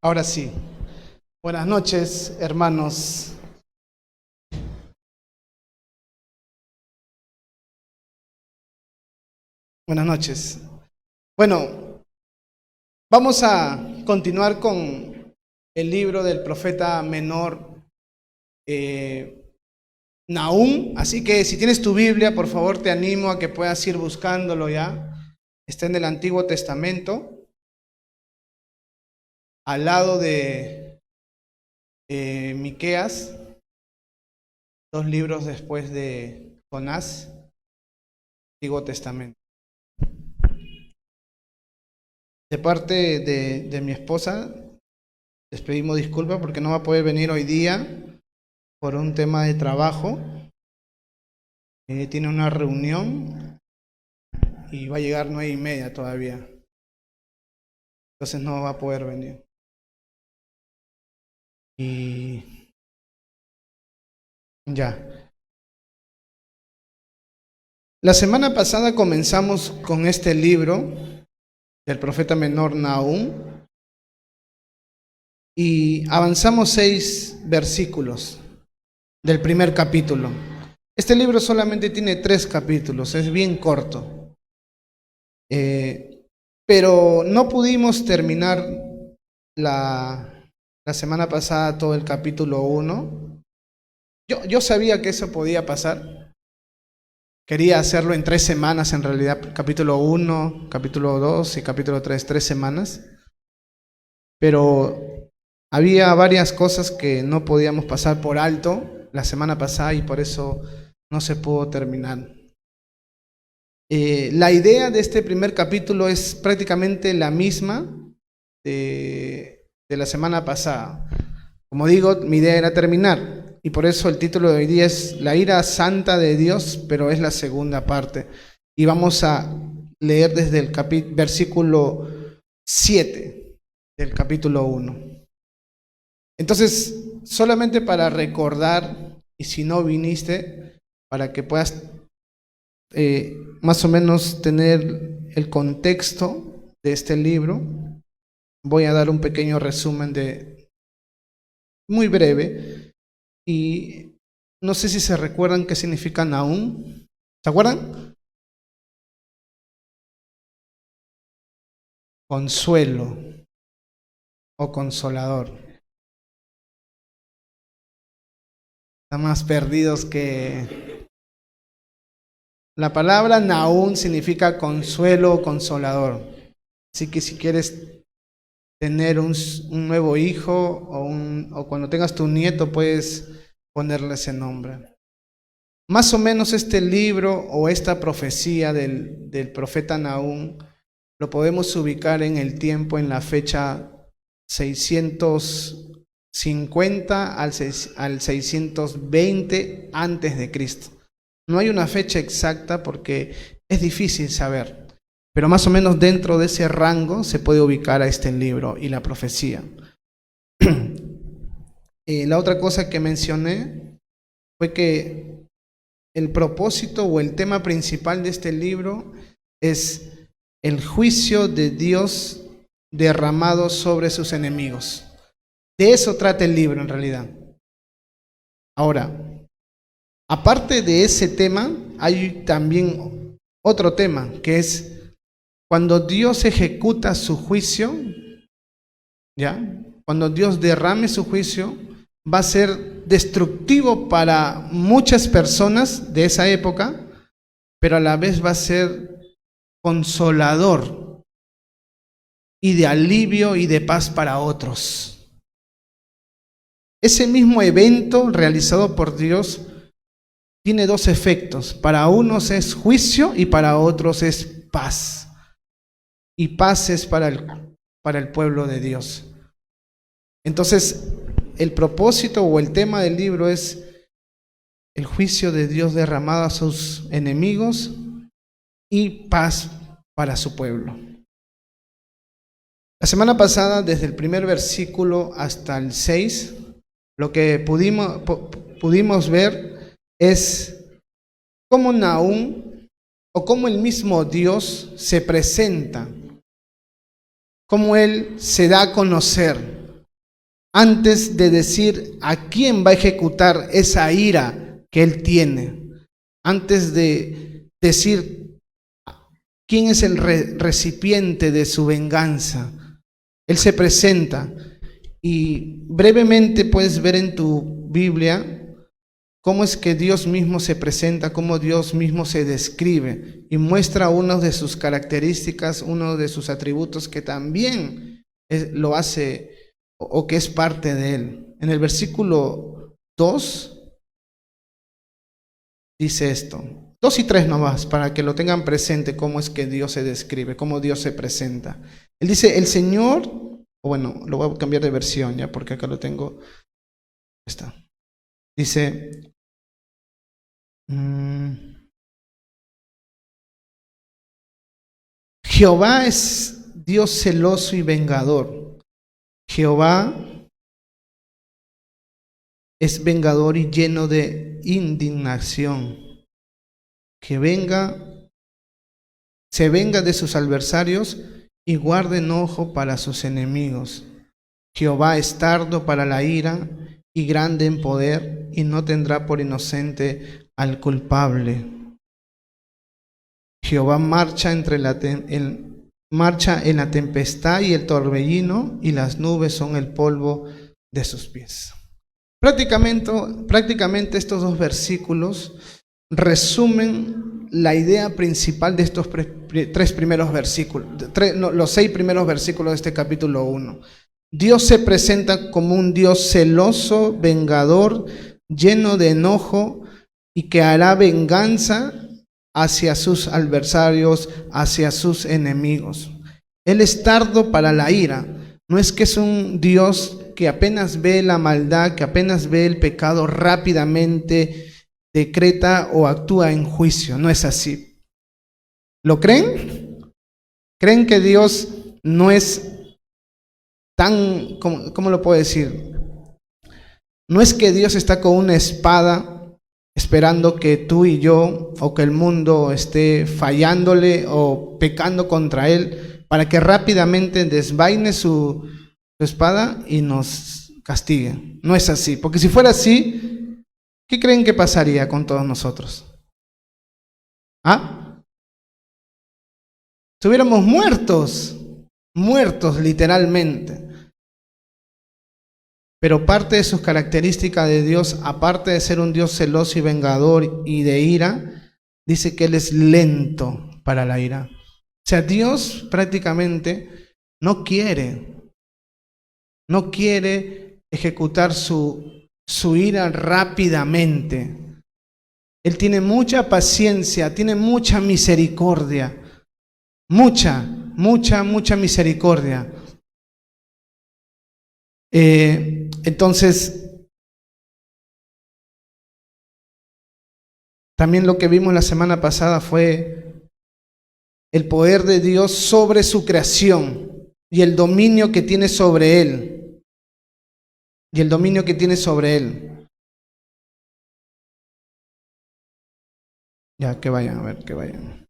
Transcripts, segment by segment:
Ahora sí. Buenas noches, hermanos. Buenas noches. Bueno, vamos a continuar con el libro del profeta menor Nahum. Así que si tienes tu Biblia, por favor te animo a que puedas ir buscándolo ya. Está en el Antiguo Testamento, al lado de Miqueas, 2 libros después de Jonás, Antiguo Testamento. De parte de mi esposa, les pedimos disculpas porque no va a poder venir hoy día por un tema de trabajo. Tiene una reunión y va a llegar 9:30 todavía. Entonces no va a poder venir. Y ya. La semana pasada comenzamos con este libro del profeta menor Nahum y avanzamos 6 versículos del primer capítulo. Este libro solamente tiene 3 capítulos, es bien corto. Pero no pudimos terminar la semana pasada todo el capítulo 1. Yo sabía que eso podía pasar. Quería hacerlo en 3 semanas, en realidad, capítulo 1, capítulo 2 y capítulo 3, 3 semanas. Pero había varias cosas que no podíamos pasar por alto la semana pasada y por eso no se pudo terminar. La idea de este primer capítulo es prácticamente la misma de la semana pasada. Como digo, mi idea era terminar y por eso el título de hoy día es La ira santa de Dios, pero es la segunda parte. Y vamos a leer desde el versículo 7 del capítulo 1. Entonces, solamente para recordar, y si no viniste, para que puedas más o menos tener el contexto de este libro, voy a dar un pequeño resumen muy breve. Y no sé si se recuerdan qué significa Nahum. ¿Se acuerdan? Consuelo o consolador. Están más perdidos que... La palabra Nahum significa consuelo o consolador. Así que si quieres tener un nuevo hijo o cuando tengas tu nieto puedes ponerle ese nombre. Más o menos este libro o esta profecía del profeta Nahum lo podemos ubicar en el tiempo, en la fecha 650 al 620 antes de Cristo. No hay una fecha exacta porque es difícil saber, pero más o menos dentro de ese rango se puede ubicar a este libro y la profecía. La otra cosa que mencioné fue que el propósito o el tema principal de este libro es el juicio de Dios derramado sobre sus enemigos. De eso trata el libro en realidad. Ahora, aparte de ese tema, hay también otro tema, que es cuando Dios ejecuta su juicio, ¿ya? Cuando Dios derrame su juicio, va a ser destructivo para muchas personas de esa época, pero a la vez va a ser consolador y de alivio y de paz para otros. Ese mismo evento realizado por Dios tiene 2 efectos. Para unos es juicio y para otros es paz. Y paz es para el pueblo de Dios. Entonces, el propósito o el tema del libro es el juicio de Dios derramado a sus enemigos y paz para su pueblo. La semana pasada, desde el primer versículo hasta el 6, lo que pudimos ver es cómo Nahum o cómo el mismo Dios se presenta, cómo Él se da a conocer. antes de decir a quién va a ejecutar esa ira que él tiene, antes de decir quién es el recipiente de su venganza, él se presenta. Y brevemente puedes ver en tu Biblia cómo es que Dios mismo se presenta, cómo Dios mismo se describe y muestra una de sus características, uno de sus atributos que también lo hace o que es parte de él. En el versículo 2 dice esto, 2 y 3 nomás, para que lo tengan presente cómo es que Dios se describe, cómo Dios se presenta. Él dice, el Señor, bueno, lo voy a cambiar de versión ya, porque acá lo tengo, está. Dice, Jehová es Dios celoso y vengador. Jehová es vengador y lleno de indignación. Que se venga de sus adversarios y guarde enojo para sus enemigos. Jehová es tardo para la ira y grande en poder, y no tendrá por inocente al culpable. Jehová marcha marcha en la tempestad y el torbellino, y las nubes son el polvo de sus pies. Prácticamente estos dos versículos resumen la idea principal de estos tres primeros versículos, los 6 primeros versículos de este capítulo 1. Dios se presenta como un Dios celoso, vengador, lleno de enojo y que hará venganza hacia sus adversarios, hacia sus enemigos. Él es tardo para la ira. No es que es un Dios que apenas ve la maldad, que apenas ve el pecado, rápidamente decreta o actúa en juicio. No es así. ¿Lo creen? ¿Creen que Dios no es tan, ¿cómo lo puedo decir? No es que Dios está con una espada esperando que tú y yo o que el mundo esté fallándole o pecando contra él para que rápidamente desvaine su espada y nos castigue. No es así, porque si fuera así, ¿qué creen que pasaría con todos nosotros? ¿Ah? Estuviéramos muertos literalmente. Pero parte de sus características de Dios, aparte de ser un Dios celoso y vengador y de ira, dice que Él es lento para la ira. O sea, Dios prácticamente no quiere ejecutar su ira rápidamente. Él tiene mucha paciencia, tiene mucha misericordia, mucha misericordia. Entonces, también lo que vimos la semana pasada fue el poder de Dios sobre su creación y el dominio que tiene sobre él. Ya, que vayan.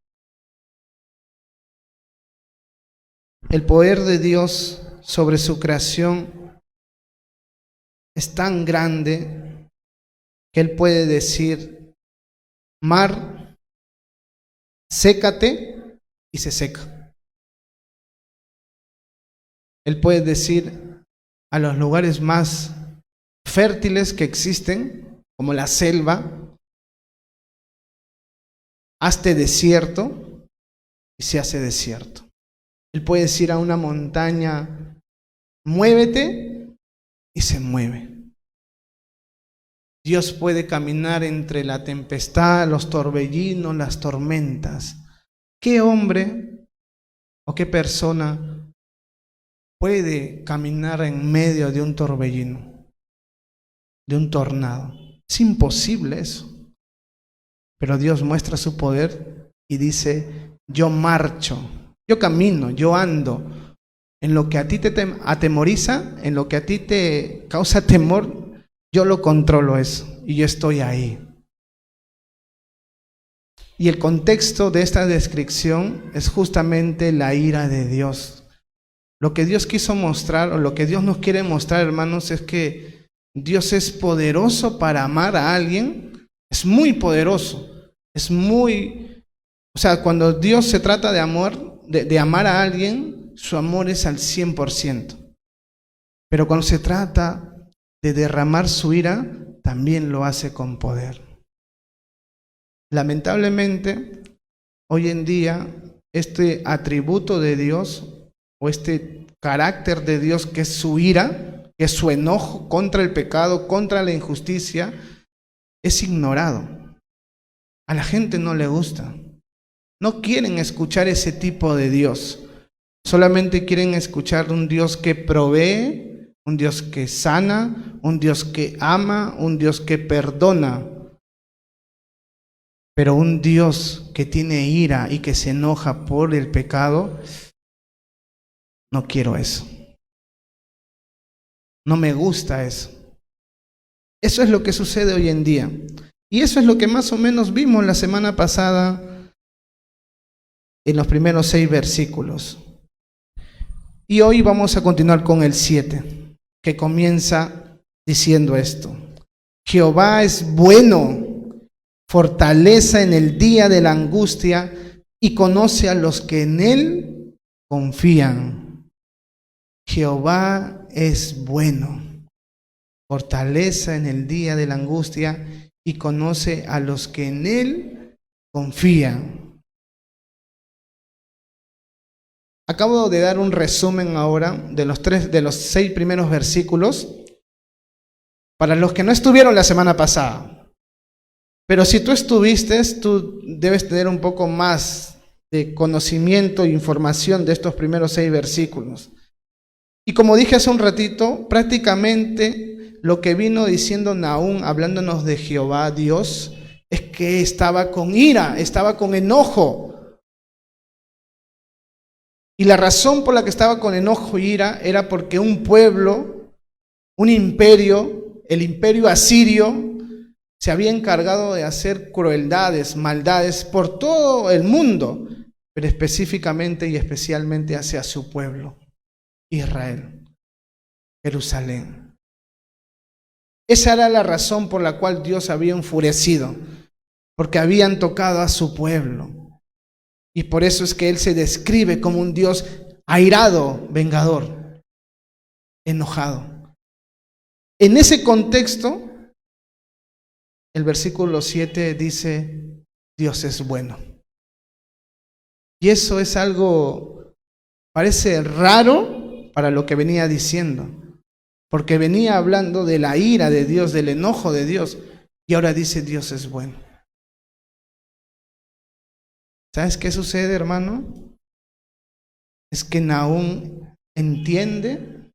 El poder de Dios sobre su creación es tan grande que Él puede decir, mar, sécate, y se seca. Él puede decir a los lugares más fértiles que existen, como la selva, hazte desierto, y se hace desierto. Él puede decir a una montaña, muévete, y se mueve. Dios puede caminar entre la tempestad, los torbellinos, las tormentas. ¿Qué hombre o qué persona puede caminar en medio de un torbellino, de un tornado? Es imposible eso. Pero Dios muestra su poder y dice, yo marcho, yo camino, yo ando. En lo que a ti te atemoriza, en lo que a ti te causa temor, yo lo controlo eso y yo estoy ahí. Y el contexto de esta descripción es justamente la ira de Dios. Lo que Dios quiso mostrar, o lo que Dios nos quiere mostrar, hermanos, es que Dios es poderoso para amar a alguien. Es muy poderoso. O sea, cuando Dios se trata de amor, de amar a alguien, su amor es al 100%. Pero cuando se trata de derramar su ira, también lo hace con poder. Lamentablemente, hoy en día, este atributo de Dios, o este carácter de Dios, que es su ira, que es su enojo contra el pecado, contra la injusticia, es ignorado. A la gente no le gusta. No quieren escuchar ese tipo de Dios. Solamente quieren escuchar un Dios que provee, un Dios que sana, un Dios que ama, un Dios que perdona. Pero un Dios que tiene ira y que se enoja por el pecado, no quiero eso. No me gusta eso. Eso es lo que sucede hoy en día. Y eso es lo que más o menos vimos la semana pasada en los primeros 6 versículos. Y hoy vamos a continuar con el 7, que comienza diciendo esto: Jehová es bueno, fortaleza en el día de la angustia, y conoce a los que en él confían. Jehová es bueno, fortaleza en el día de la angustia, y conoce a los que en él confían. Acabo de dar un resumen ahora de los 6 primeros versículos para los que no estuvieron la semana pasada. Pero si tú estuviste, tú debes tener un poco más de conocimiento e información de estos primeros 6 versículos. Y como dije hace un ratito, prácticamente lo que vino diciendo Nahum, hablándonos de Jehová Dios, es que estaba con ira, estaba con enojo. Y la razón por la que estaba con enojo y ira era porque un pueblo, un imperio, el imperio asirio, se había encargado de hacer crueldades, maldades por todo el mundo, pero específicamente y especialmente hacia su pueblo, Israel, Jerusalén. Esa era la razón por la cual Dios había enfurecido, porque habían tocado a su pueblo. Y por eso es que Él se describe como un Dios airado, vengador, enojado. En ese contexto, el versículo 7 dice: Dios es bueno. Y eso es algo, parece raro para lo que venía diciendo, porque venía hablando de la ira de Dios, del enojo de Dios, y ahora dice: Dios es bueno. ¿Sabes qué sucede, hermano? Es que Nahum entiende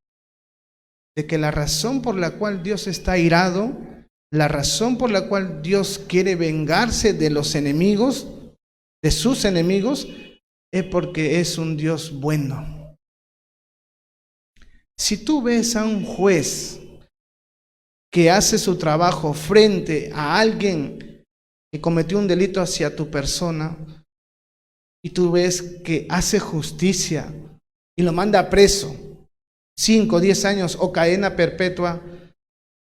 de que la razón por la cual Dios está airado, la razón por la cual Dios quiere vengarse de los enemigos, de sus enemigos, es porque es un Dios bueno. Si tú ves a un juez que hace su trabajo frente a alguien que cometió un delito hacia tu persona, y tú ves que hace justicia y lo manda preso, 5, 10 años o cadena perpetua,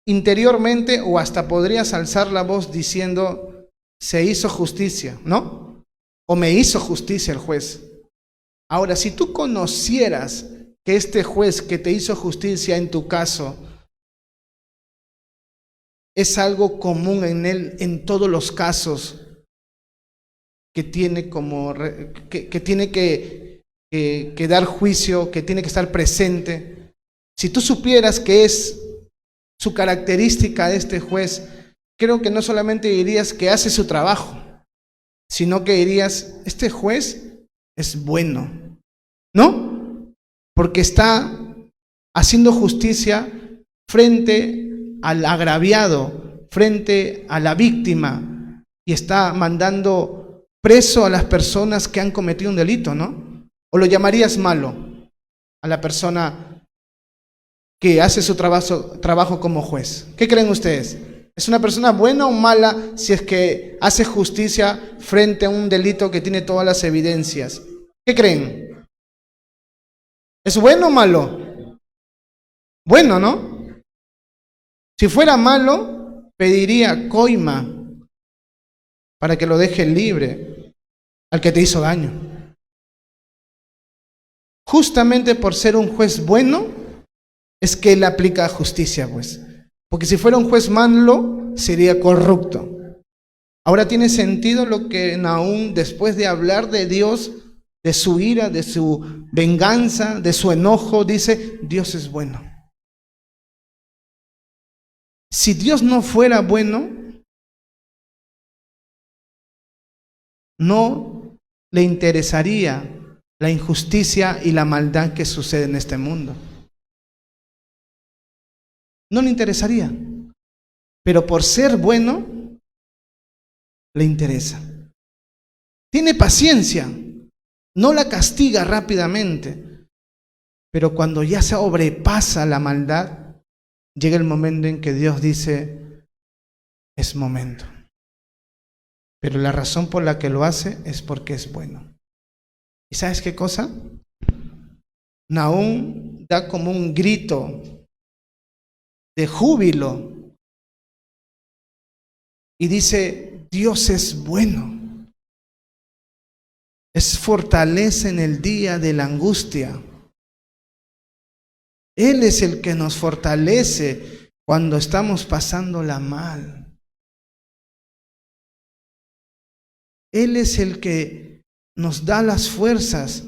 interiormente o hasta podrías alzar la voz diciendo: se hizo justicia, ¿no? O me hizo justicia el juez. Ahora, si tú conocieras que este juez que te hizo justicia en tu caso es algo común en él en todos los casos, que tiene que tiene que dar juicio, que tiene que estar presente. Si tú supieras que es su característica de este juez, creo que no solamente dirías que hace su trabajo, sino que dirías: este juez es bueno, ¿no? Porque está haciendo justicia frente al agraviado, frente a la víctima, y está mandando preso a las personas que han cometido un delito, ¿no? ¿O lo llamarías malo a la persona que hace su trabajo como juez? ¿Qué creen ustedes? ¿Es una persona buena o mala si es que hace justicia frente a un delito que tiene todas las evidencias? ¿Qué creen? ¿Es bueno o malo? Bueno, ¿no? Si fuera malo, pediría coima para que lo deje libre al que te hizo daño. Justamente por ser un juez bueno, es que él aplica justicia, pues. Porque si fuera un juez malo, sería corrupto. Ahora tiene sentido lo que Nahum, después de hablar de Dios, de su ira, de su venganza, de su enojo, dice, Dios es bueno. Si Dios no fuera bueno, no le interesaría la injusticia y la maldad que sucede en este mundo. No le interesaría. Pero por ser bueno, le interesa. Tiene paciencia, no la castiga rápidamente, pero cuando ya se sobrepasa la maldad, llega el momento en que Dios dice, es momento. Pero la razón por la que lo hace es porque es bueno. ¿Y sabes qué cosa? Nahum da como un grito de júbilo y dice, Dios es bueno. Es fortaleza en el día de la angustia. Él es el que nos fortalece cuando estamos pasándola mal. Él es el que nos da las fuerzas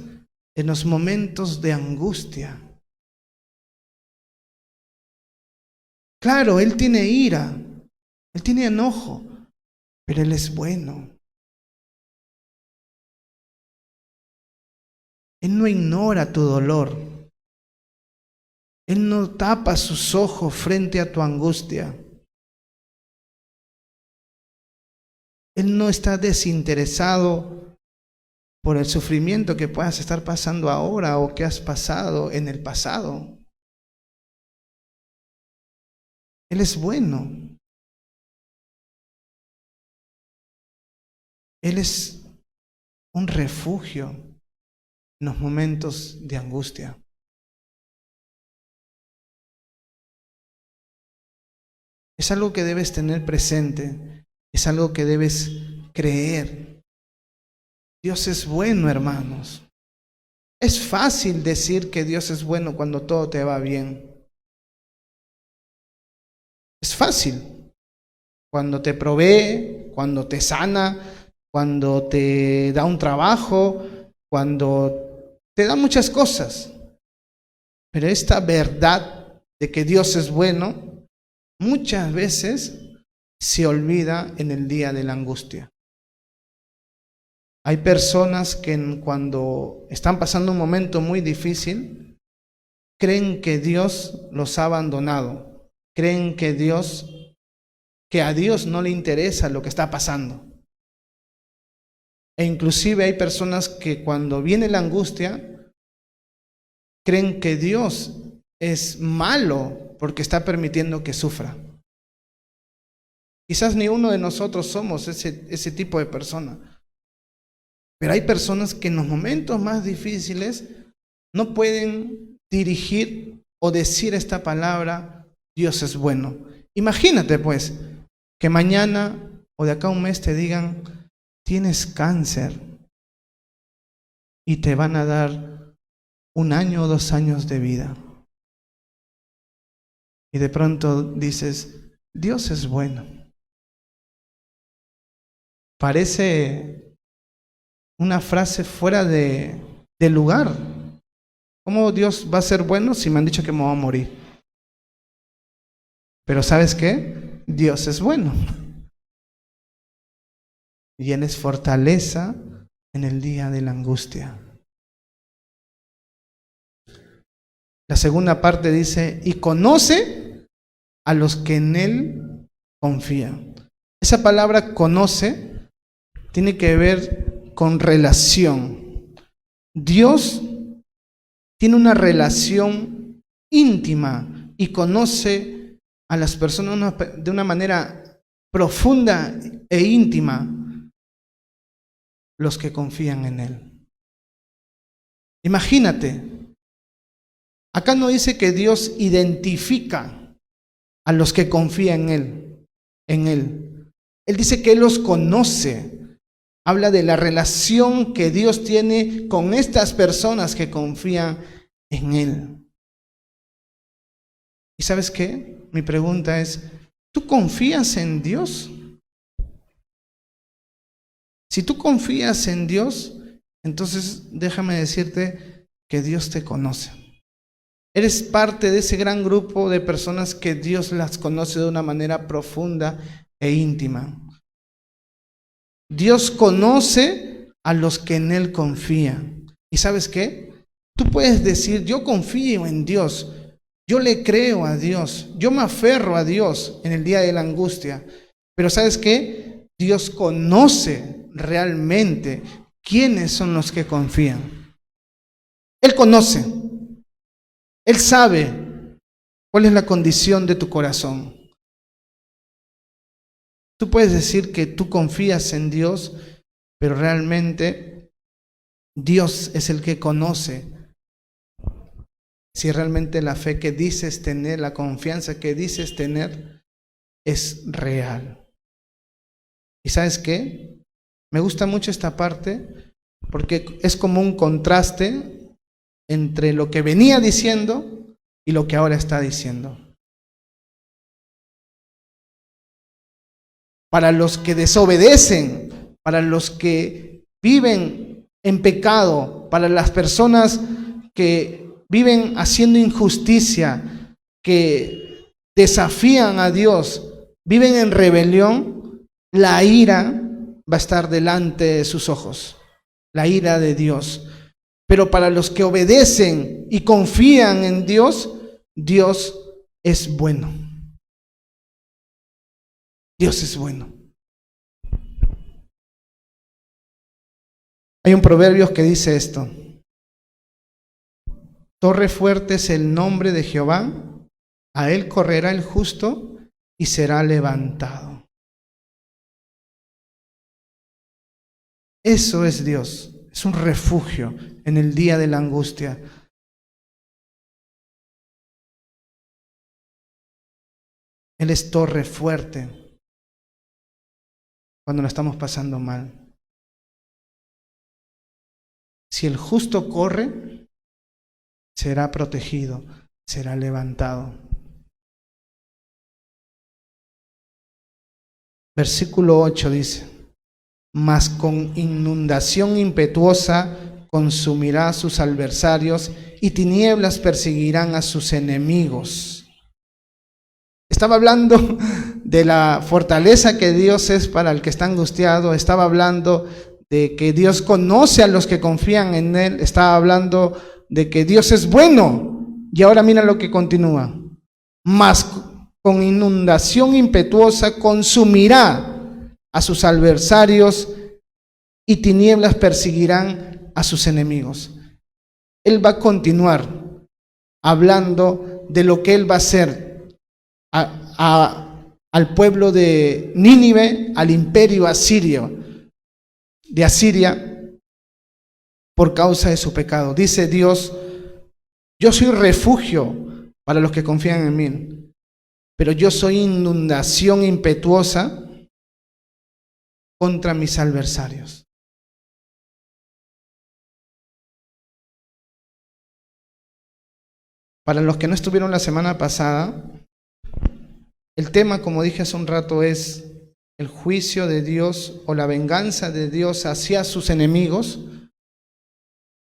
en los momentos de angustia. Claro, Él tiene ira, Él tiene enojo, pero Él es bueno. Él no ignora tu dolor. Él no tapa sus ojos frente a tu angustia. Él no está desinteresado por el sufrimiento que puedas estar pasando ahora o que has pasado en el pasado. Él es bueno. Él es un refugio en los momentos de angustia. Es algo que debes tener presente, es algo que debes creer. Dios es bueno, hermanos. Es fácil decir que Dios es bueno cuando todo te va bien. Es fácil. Cuando te provee, cuando te sana, cuando te da un trabajo, cuando te da muchas cosas. Pero esta verdad de que Dios es bueno, muchas veces se olvida en el día de la angustia. Hay personas que cuando están pasando un momento muy difícil, creen que Dios los ha abandonado, creen que a Dios no le interesa lo que está pasando. E inclusive hay personas que cuando viene la angustia, creen que Dios es malo porque está permitiendo que sufra. Quizás ni uno de nosotros somos ese tipo de persona. Pero hay personas que en los momentos más difíciles no pueden dirigir o decir esta palabra, Dios es bueno. Imagínate pues que mañana o de acá a un mes te digan, tienes cáncer y te van a dar 1 año o 2 años de vida. Y de pronto dices, Dios es bueno. Parece una frase fuera de lugar. ¿Cómo Dios va a ser bueno si me han dicho que me voy a morir? Pero ¿sabes qué? Dios es bueno. Y Él es fortaleza en el día de la angustia. La segunda parte dice, y conoce a los que en Él confían. Esa palabra conoce tiene que ver con relación. Dios tiene una relación íntima y conoce a las personas de una manera profunda e íntima, los que confían en Él. Imagínate, Acá no dice que Dios identifica a los que confían en Él. Él dice que Él los conoce. Habla de la relación que Dios tiene con estas personas que confían en Él. ¿Y sabes qué? Mi pregunta es, ¿tú confías en Dios? Si tú confías en Dios, entonces déjame decirte que Dios te conoce. Eres parte de ese gran grupo de personas que Dios las conoce de una manera profunda e íntima. Dios conoce a los que en Él confían. ¿Y sabes qué? Tú puedes decir, yo confío en Dios, yo le creo a Dios, yo me aferro a Dios en el día de la angustia. Pero ¿sabes qué? Dios conoce realmente quiénes son los que confían. Él conoce. Él sabe cuál es la condición de tu corazón. Tú puedes decir que tú confías en Dios, pero realmente Dios es el que conoce si realmente la fe que dices tener, la confianza que dices tener, es real. ¿Y sabes qué? Me gusta mucho esta parte porque es como un contraste entre lo que venía diciendo y lo que ahora está diciendo. Para los que desobedecen, para los que viven en pecado, para las personas que viven haciendo injusticia, que desafían a Dios, viven en rebelión, la ira va a estar delante de sus ojos, la ira de Dios. Pero para los que obedecen y confían en Dios, Dios es bueno. Dios es bueno. Hay un proverbio que dice esto: torre fuerte es el nombre de Jehová, a él correrá el justo y será levantado. Eso es Dios, es un refugio en el día de la angustia. Él es torre fuerte cuando lo estamos pasando mal. Si el justo corre, será protegido, será levantado. Versículo 8 dice: mas con inundación impetuosa consumirá a sus adversarios y tinieblas perseguirán a sus enemigos. Estaba hablando de la fortaleza que Dios es para el que está angustiado, estaba hablando de que Dios conoce a los que confían en Él, estaba hablando de que Dios es bueno, y ahora mira lo que continúa: mas con inundación impetuosa consumirá a sus adversarios y tinieblas perseguirán a sus enemigos. Él va a continuar hablando de lo que Él va a hacer al pueblo de Nínive, al imperio de Asiria, por causa de su pecado. Dice Dios: yo soy refugio para los que confían en mí, pero yo soy inundación impetuosa contra mis adversarios. Para los que no estuvieron la semana pasada, el tema, como dije hace un rato, es el juicio de Dios o la venganza de Dios hacia sus enemigos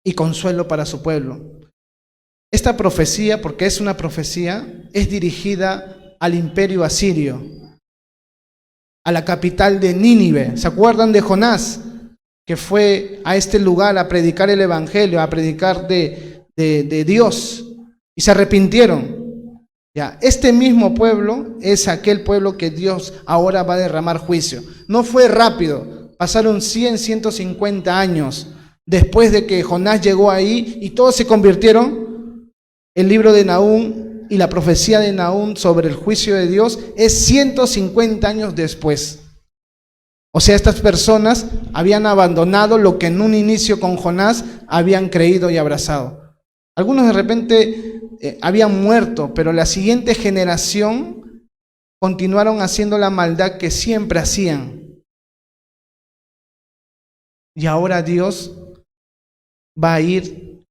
y consuelo para su pueblo. Esta profecía, porque es una profecía, es dirigida al imperio asirio, a la capital de Nínive. ¿Se acuerdan de Jonás, que fue a este lugar a predicar el evangelio, a predicar de Dios, y se arrepintieron? Ya, este mismo pueblo es aquel pueblo que Dios ahora va a derramar juicio. No fue rápido, pasaron 150 años después de que Jonás llegó ahí y todos se convirtieron. El libro de Nahum y la profecía de Nahum sobre el juicio de Dios es 150 años después. O sea, estas personas habían abandonado lo que en un inicio con Jonás habían creído y abrazado. Algunos de repente habían muerto, pero la siguiente generación continuaron haciendo la maldad que siempre hacían. Y ahora Dios va a ir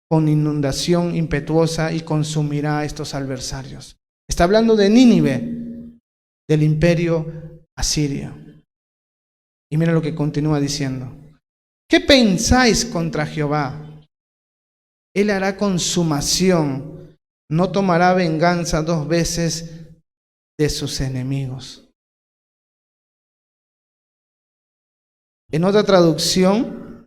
con inundación impetuosa y consumirá a estos adversarios. Está hablando de Nínive, del imperio asirio. Y mira lo que continúa diciendo. ¿Qué pensáis contra Jehová? Él hará consumación, no tomará venganza 2 veces de sus enemigos. En otra traducción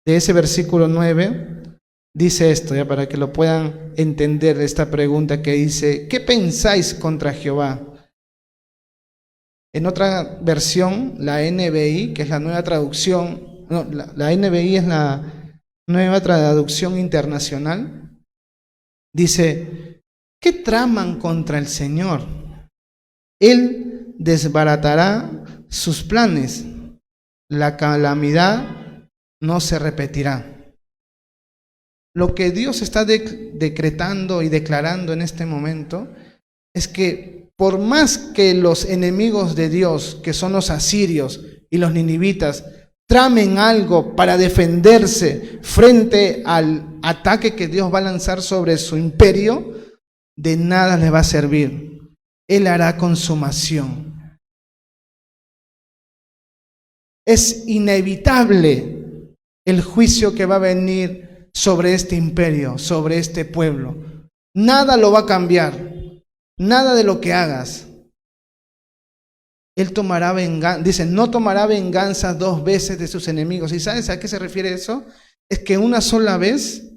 de ese versículo 9, dice esto, ya para que lo puedan entender, esta pregunta que dice, ¿qué pensáis contra Jehová? En otra versión, la NBI, que es la nueva traducción, no, la NBI es la nueva traducción internacional, dice, ¿qué traman contra el Señor? Él desbaratará sus planes, la calamidad no se repetirá. Lo que Dios está decretando y declarando en este momento es que por más que los enemigos de Dios, que son los asirios y los ninivitas, tramen algo para defenderse frente al ataque que Dios va a lanzar sobre su imperio, de nada les va a servir. Él hará consumación. Es inevitable el juicio que va a venir sobre este imperio, sobre este pueblo. Nada lo va a cambiar. Nada de lo que hagas. Él tomará venganza, dice, no tomará venganza 2 veces de sus enemigos. ¿Y sabes a qué se refiere eso? Es que una sola vez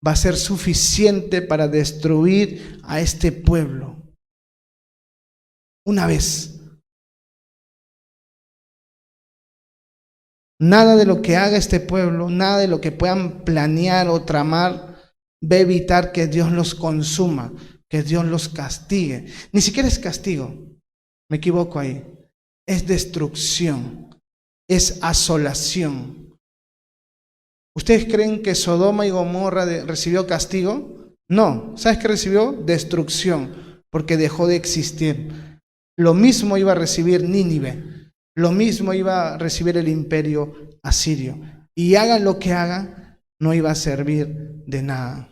va a ser suficiente para destruir a este pueblo. Una vez. Nada de lo que haga este pueblo, nada de lo que puedan planear o tramar va a evitar que Dios los consuma, que Dios los castigue. Ni siquiera es castigo, me equivoco ahí. Es destrucción, es asolación. ¿Ustedes creen que Sodoma y Gomorra recibió castigo? No, ¿sabes qué recibió? Destrucción, porque dejó de existir. Lo mismo iba a recibir Nínive. Lo mismo iba a recibir el imperio asirio. Y hagan lo que hagan, no iba a servir de nada.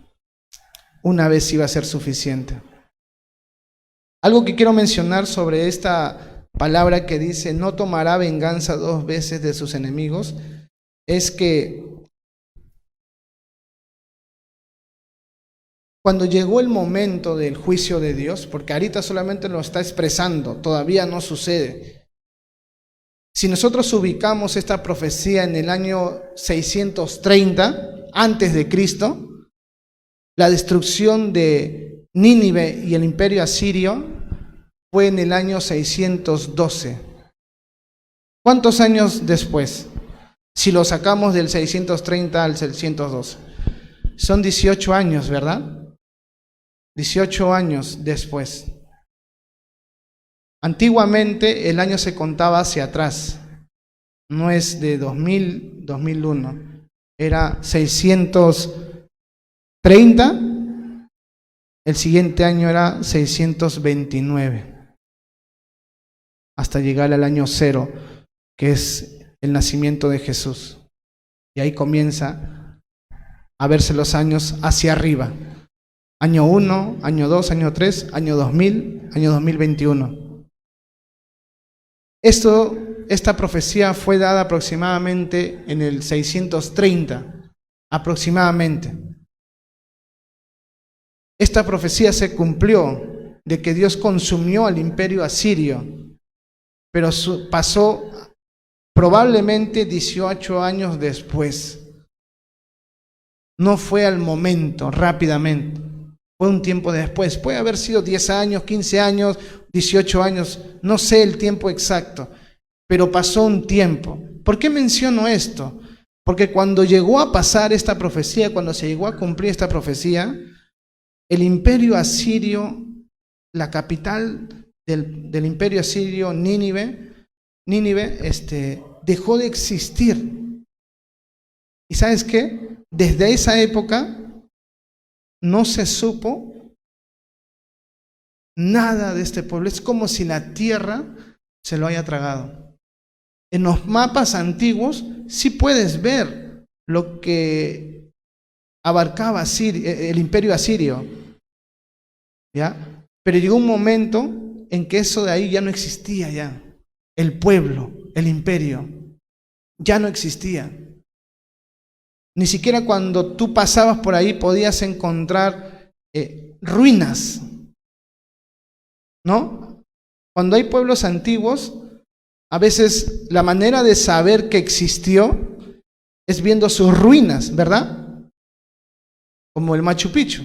Una vez iba a ser suficiente. Algo que quiero mencionar sobre esta palabra que dice, no tomará venganza 2 veces de sus enemigos, es que cuando llegó el momento del juicio de Dios, porque ahorita solamente lo está expresando, todavía no sucede. Si nosotros ubicamos esta profecía en el año 630 antes de Cristo, la destrucción de Nínive y el imperio asirio fue en el año 612. ¿Cuántos años después? Si lo sacamos del 630 al 612. Son 18 años, ¿verdad? 18 años después. Antiguamente el año se contaba hacia atrás, no es de 2000, 2001, era 630, el siguiente año era 629, hasta llegar al año 0, que es el nacimiento de Jesús. Y ahí comienza a verse los años hacia arriba, año 1, año 2, año 3, año 2000, año 2021. Esta profecía fue dada aproximadamente en el 630, aproximadamente. Esta profecía se cumplió de que Dios consumió al imperio asirio, pero pasó probablemente 18 años después. No fue al momento, rápidamente. Fue un tiempo después. Puede haber sido 10 años, 15 años, 18 años, no sé el tiempo exacto, pero pasó un tiempo. ¿Por qué menciono esto? Porque cuando llegó a pasar esta profecía, cuando se llegó a cumplir esta profecía, el imperio asirio, la capital del imperio asirio, Nínive, dejó de existir. ¿Y sabes qué? Desde esa época no se supo nada de este pueblo. Es como si la tierra se lo haya tragado. En los mapas antiguos sí puedes ver lo que abarcaba el imperio asirio, ¿ya? Pero llegó un momento en que eso de ahí ya no existía ya. El pueblo, el imperio, ya no existía. Ni siquiera cuando tú pasabas por ahí podías encontrar ruinas, ¿no? Cuando hay pueblos antiguos, a veces la manera de saber que existió es viendo sus ruinas, ¿verdad? Como el Machu Picchu,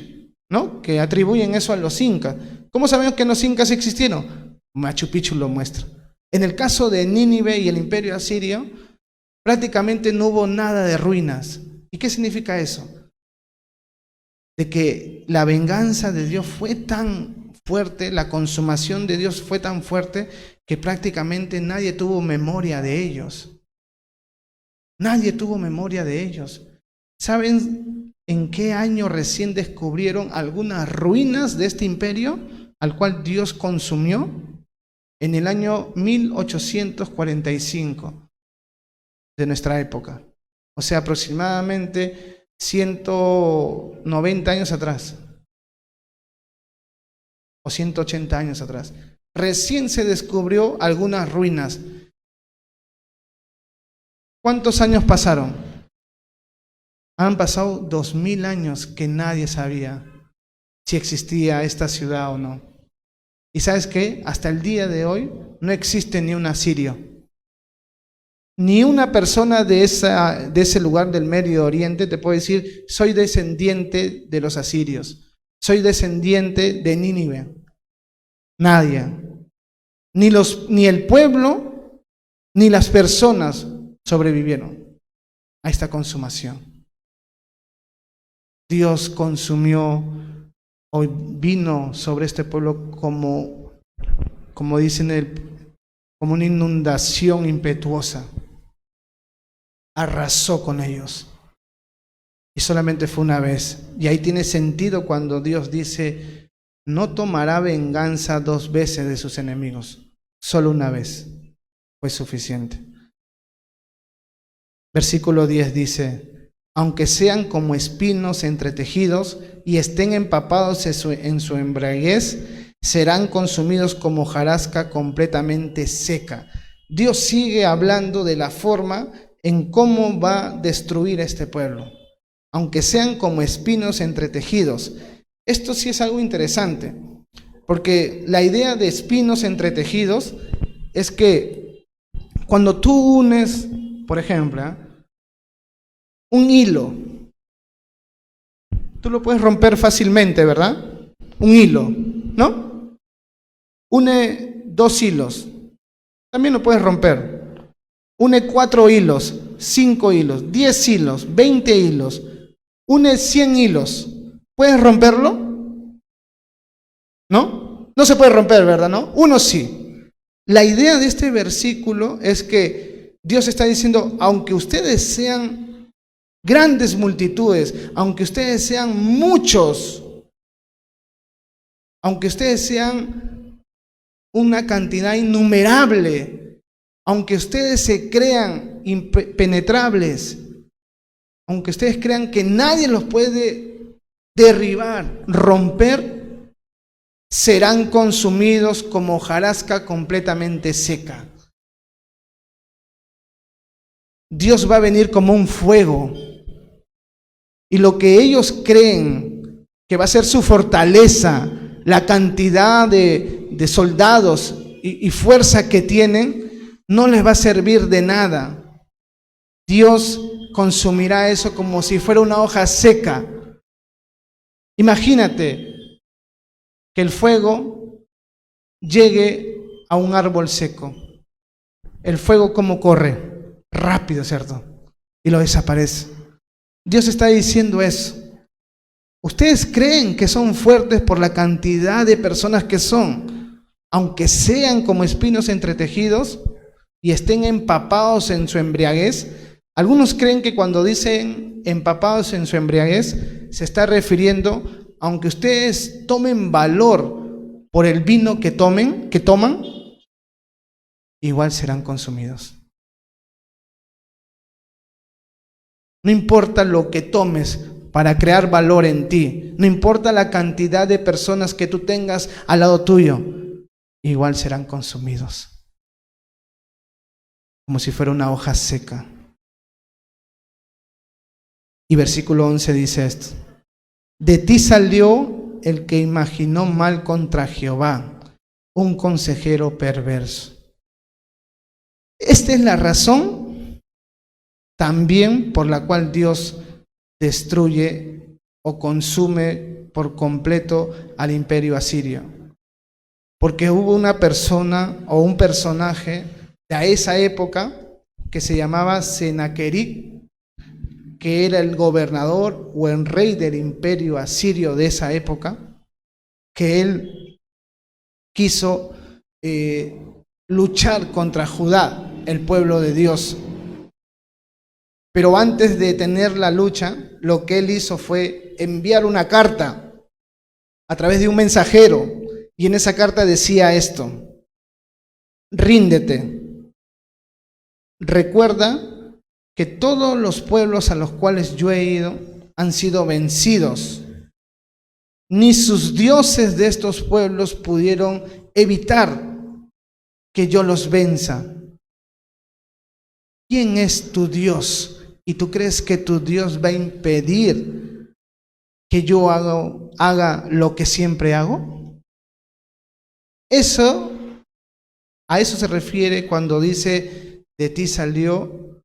¿no? Que atribuyen eso a los incas. ¿Cómo sabemos que los incas existieron? Machu Picchu lo muestra. En el caso de Nínive y el imperio asirio, prácticamente no hubo nada de ruinas. ¿Y qué significa eso? De que la venganza de Dios fue tan fuerte, la consumación de Dios fue tan fuerte, que prácticamente nadie tuvo memoria de ellos. Nadie tuvo memoria de ellos. ¿Saben en qué año recién descubrieron algunas ruinas de este imperio al cual Dios consumió? En el año 1845 de nuestra época. O sea, aproximadamente 190 años atrás. O 180 años atrás. Recién se descubrió algunas ruinas. ¿Cuántos años pasaron? Han pasado 2000 años que nadie sabía si existía esta ciudad o no. ¿Y sabes qué? Hasta el día de hoy no existe ni un asirio. Ni una persona de ese lugar del Medio Oriente te puede decir, soy descendiente de los asirios, soy descendiente de Nínive. Nadie. Ni el pueblo, ni las personas sobrevivieron a esta consumación. Dios consumió o vino sobre este pueblo como dicen, como una inundación impetuosa. Arrasó con ellos. Y solamente fue una vez. Y ahí tiene sentido cuando Dios dice, no tomará venganza 2 veces de sus enemigos. Solo una vez fue suficiente. Versículo 10 dice, aunque sean como espinos entretejidos y estén empapados en su embriaguez, serán consumidos como hojarasca completamente seca. Dios sigue hablando de la forma en cómo va a destruir a este pueblo. Aunque sean como espinos entretejidos. Esto sí es algo interesante, porque la idea de espinos entretejidos es que cuando tú unes, por ejemplo, un hilo, tú lo puedes romper fácilmente, ¿verdad? Un hilo, ¿no? Une 2 hilos, también lo puedes romper. Une 4 hilos, 5 hilos, 10 hilos, 20 hilos, une 100 hilos. ¿Puedes romperlo? ¿No? No se puede romper, ¿verdad? ¿No? Uno sí. La idea de este versículo es que Dios está diciendo, aunque ustedes sean grandes multitudes, aunque ustedes sean muchos, aunque ustedes sean una cantidad innumerable, aunque ustedes se crean impenetrables, aunque ustedes crean que nadie los puede derribar, romper, serán consumidos como hojarasca completamente seca. Dios va a venir como un fuego. Y lo que ellos creen que va a ser su fortaleza, la cantidad de soldados y fuerza que tienen, no les va a servir de nada. Dios consumirá eso como si fuera una hoja seca. Imagínate que el fuego llegue a un árbol seco. El fuego ¿cómo corre? Rápido, ¿cierto? Y lo desaparece. Dios está diciendo eso. Ustedes creen que son fuertes por la cantidad de personas que son, aunque sean como espinos entretejidos y estén empapados en su embriaguez, Algunos creen que cuando dicen empapados en su embriaguez, se está refiriendo, aunque ustedes tomen valor por el vino que toman, igual serán consumidos. No importa lo que tomes para crear valor en ti, no importa la cantidad de personas que tú tengas al lado tuyo, igual serán consumidos, como si fuera una hoja seca. Y versículo 11 dice esto: de ti salió el que imaginó mal contra Jehová, un consejero perverso. Esta es la razón también por la cual Dios destruye o consume por completo al imperio asirio. Porque hubo una persona o un personaje de esa época que se llamaba Senaquerib, que era el gobernador o el rey del imperio asirio de esa época, que él quiso luchar contra Judá, el pueblo de Dios. Pero antes de tener la lucha, lo que él hizo fue enviar una carta a través de un mensajero, y en esa carta decía esto: ríndete, recuerda que todos los pueblos a los cuales yo he ido han sido vencidos. Ni sus dioses de estos pueblos pudieron evitar que yo los venza. ¿Quién es tu Dios? ¿Y tú crees que tu Dios va a impedir que yo haga lo que siempre hago? A eso se refiere cuando dice: de ti salió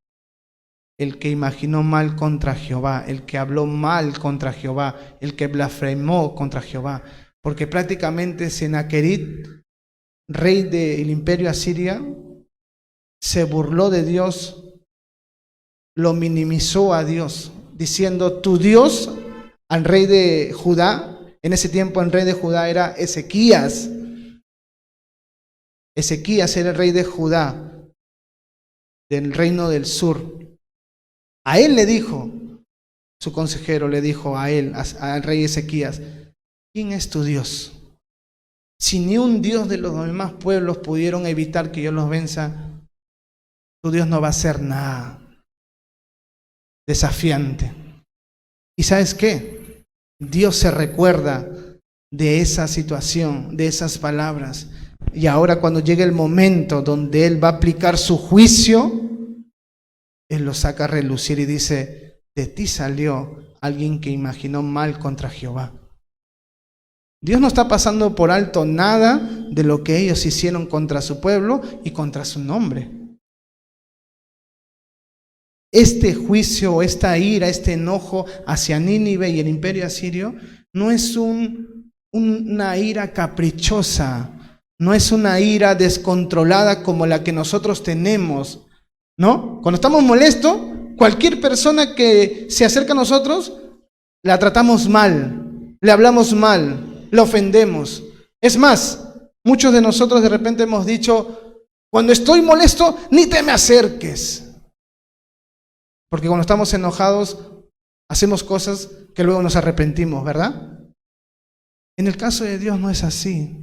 el que imaginó mal contra Jehová, el que habló mal contra Jehová, el que blasfemó contra Jehová. Porque prácticamente Senaquerib, rey del imperio asirio, se burló de Dios, lo minimizó a Dios, diciendo: tu Dios, al rey de Judá. En ese tiempo el rey de Judá era Ezequías. Ezequías era el rey de Judá, del reino del sur. A él le dijo, su consejero le dijo a él, al rey Ezequías: ¿quién es tu Dios? Si ni un Dios de los demás pueblos pudieron evitar que yo los venza, tu Dios no va a hacer nada desafiante. ¿Y sabes qué? Dios se recuerda de esa situación, de esas palabras. Y ahora, cuando llegue el momento donde Él va a aplicar su juicio, Él lo saca a relucir y dice: de ti salió alguien que imaginó mal contra Jehová. Dios no está pasando por alto nada de lo que ellos hicieron contra su pueblo y contra su nombre. Este juicio, esta ira, este enojo hacia Nínive y el imperio asirio no es una ira caprichosa, no es una ira descontrolada como la que nosotros tenemos, ¿no? Cuando estamos molestos, cualquier persona que se acerca a nosotros, la tratamos mal, le hablamos mal, la ofendemos. Es más, muchos de nosotros de repente hemos dicho: cuando estoy molesto, ni te me acerques. Porque cuando estamos enojados, hacemos cosas que luego nos arrepentimos, ¿verdad? En el caso de Dios no es así.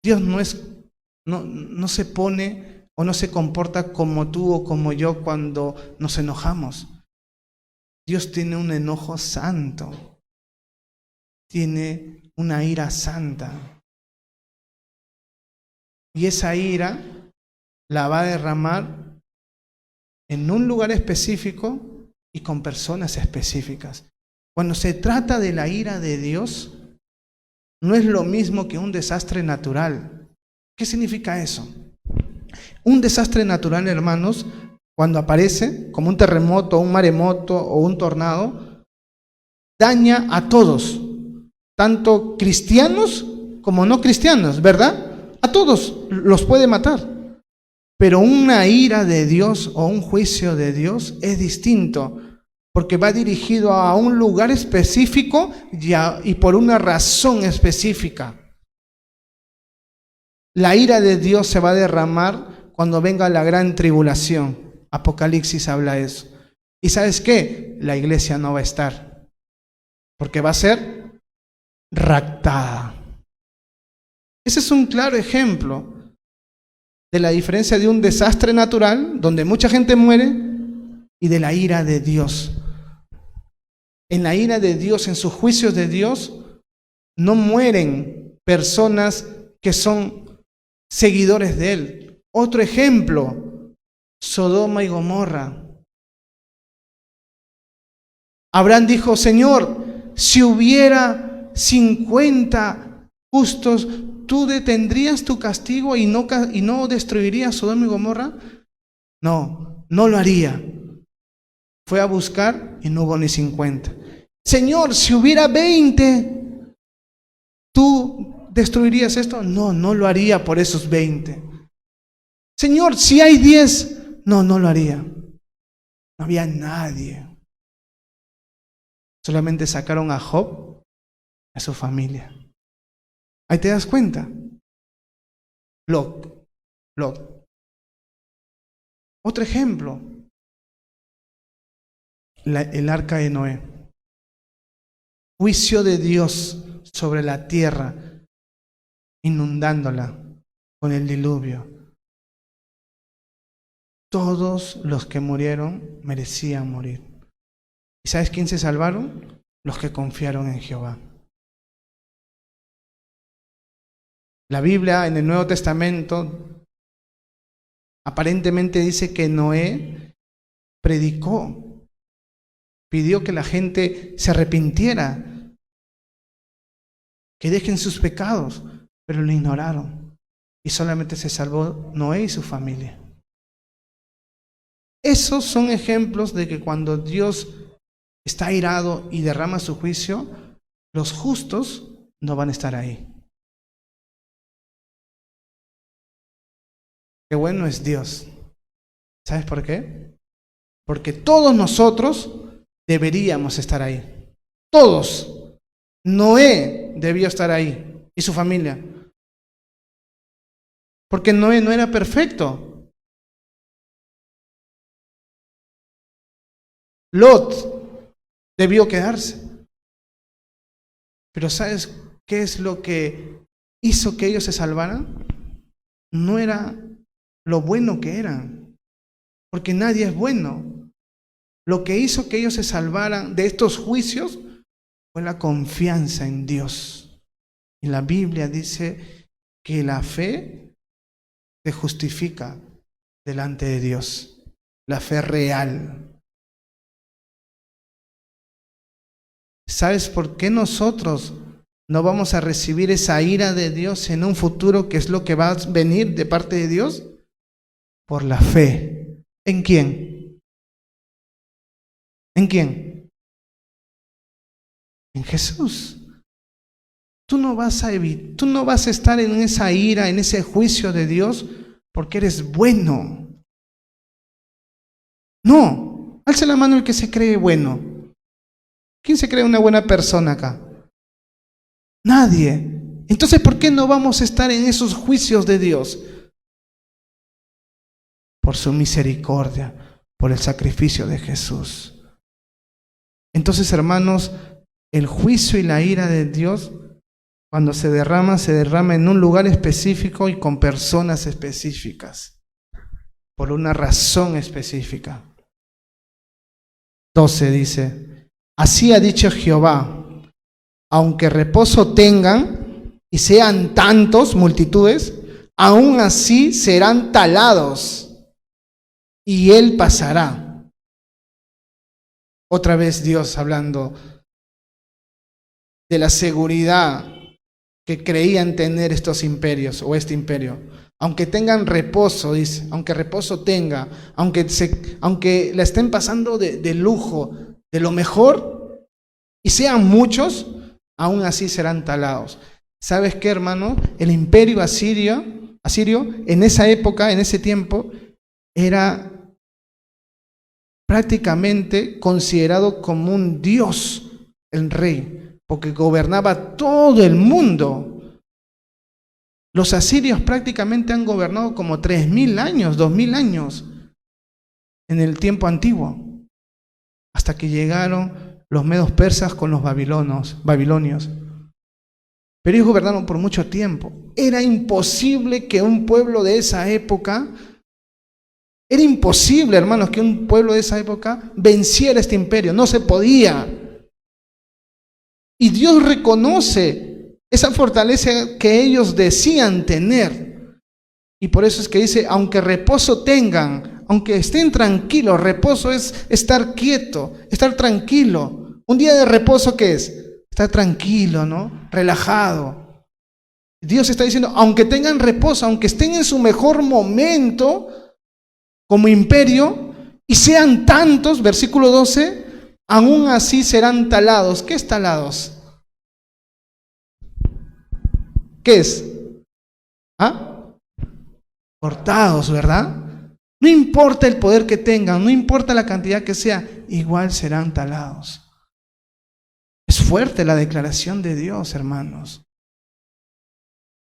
Dios no se pone o no se comporta como tú o como yo cuando nos enojamos. Dios tiene un enojo santo, tiene una ira santa. Y esa ira la va a derramar en un lugar específico y con personas específicas. Cuando se trata de la ira de Dios, no es lo mismo que un desastre natural. ¿Qué significa eso? Un desastre natural, hermanos, cuando aparece, como un terremoto, un maremoto o un tornado, daña a todos, tanto cristianos como no cristianos, ¿verdad? A todos los puede matar. Pero una ira de Dios o un juicio de Dios es distinto, porque va dirigido a un lugar específico y por una razón específica. La ira de Dios se va a derramar cuando venga la gran tribulación. Apocalipsis habla eso. ¿Y sabes qué? La iglesia no va a estar, porque va a ser raptada. Ese es un claro ejemplo de la diferencia de un desastre natural, donde mucha gente muere, y de la ira de Dios. En la ira de Dios, en sus juicios de Dios, no mueren personas que son seguidores de Él. Otro ejemplo, Sodoma y Gomorra. Abraham dijo: Señor, si hubiera 50 justos, ¿tú detendrías tu castigo y no destruirías Sodoma y Gomorra? No, no lo haría. Fue a buscar y no hubo ni 50. Señor, si hubiera 20, ¿tú destruirías esto? No, no lo haría por esos 20. Señor, si hay 10, no, no lo haría. No había nadie. Solamente sacaron a Job y a su familia. Ahí te das cuenta. Lot. Otro ejemplo. El arca de Noé. Juicio de Dios sobre la tierra, inundándola con el diluvio. Todos los que murieron merecían morir. ¿Y sabes quién se salvaron? Los que confiaron en Jehová. La Biblia en el Nuevo Testamento aparentemente dice que Noé predicó, pidió que la gente se arrepintiera, que dejen sus pecados, pero lo ignoraron. Y solamente se salvó Noé y su familia. Esos son ejemplos de que cuando Dios está airado y derrama su juicio, los justos no van a estar ahí. Qué bueno es Dios. ¿Sabes por qué? Porque todos nosotros deberíamos estar ahí. Todos. Noé debió estar ahí y su familia. Porque Noé no era perfecto. Lot debió quedarse. Pero ¿sabes qué es lo que hizo que ellos se salvaran? No era lo bueno que eran, porque nadie es bueno. Lo que hizo que ellos se salvaran de estos juicios fue la confianza en Dios. Y la Biblia dice que la fe se justifica delante de Dios, la fe real. ¿Sabes por qué nosotros no vamos a recibir esa ira de Dios en un futuro, que es lo que va a venir de parte de Dios? Por la fe. ¿En quién? ¿En quién? En Jesús. Tú no vas a estar en esa ira, en ese juicio de Dios, porque eres bueno. No. Alce la mano el que se cree bueno. ¿Quién se cree una buena persona acá? Nadie. Entonces, ¿por qué no vamos a estar en esos juicios de Dios? Por su misericordia, por el sacrificio de Jesús. Entonces, hermanos, el juicio y la ira de Dios, cuando se derrama en un lugar específico y con personas específicas, por una razón específica. 12 dice: así ha dicho Jehová, aunque reposo tengan y sean tantos, multitudes, aún así serán talados y él pasará. Otra vez Dios hablando de la seguridad que creían tener estos imperios o este imperio. Aunque tengan reposo, dice, aunque reposo tenga, aunque la estén pasando de lujo, de lo mejor, y sean muchos, aún así serán talados. ¿Sabes qué, hermano? El imperio asirio en esa época, en ese tiempo, era prácticamente considerado como un dios, el rey, porque gobernaba todo el mundo. Los asirios prácticamente han gobernado como 3.000 años, 2.000 años. en el tiempo antiguo, hasta que llegaron los medos persas con los babilonios. Pero ellos gobernaron por mucho tiempo. Era imposible que un pueblo de esa época, era imposible, hermanos, que un pueblo de esa época venciera este imperio. No se podía. Y Dios reconoce esa fortaleza que ellos decían tener. Y por eso es que dice, aunque reposo tengan, aunque estén tranquilos, reposo es estar quieto, estar tranquilo. Un día de reposo, ¿qué es? Estar tranquilo, ¿no? Relajado. Dios está diciendo, aunque tengan reposo, aunque estén en su mejor momento como imperio, y sean tantos, versículo 12, aún así serán talados. ¿Qué es talados? ¿Qué es? ¿Ah? Cortados, ¿verdad? No importa el poder que tengan, no importa la cantidad que sea, igual serán talados. Es fuerte la declaración de Dios, hermanos.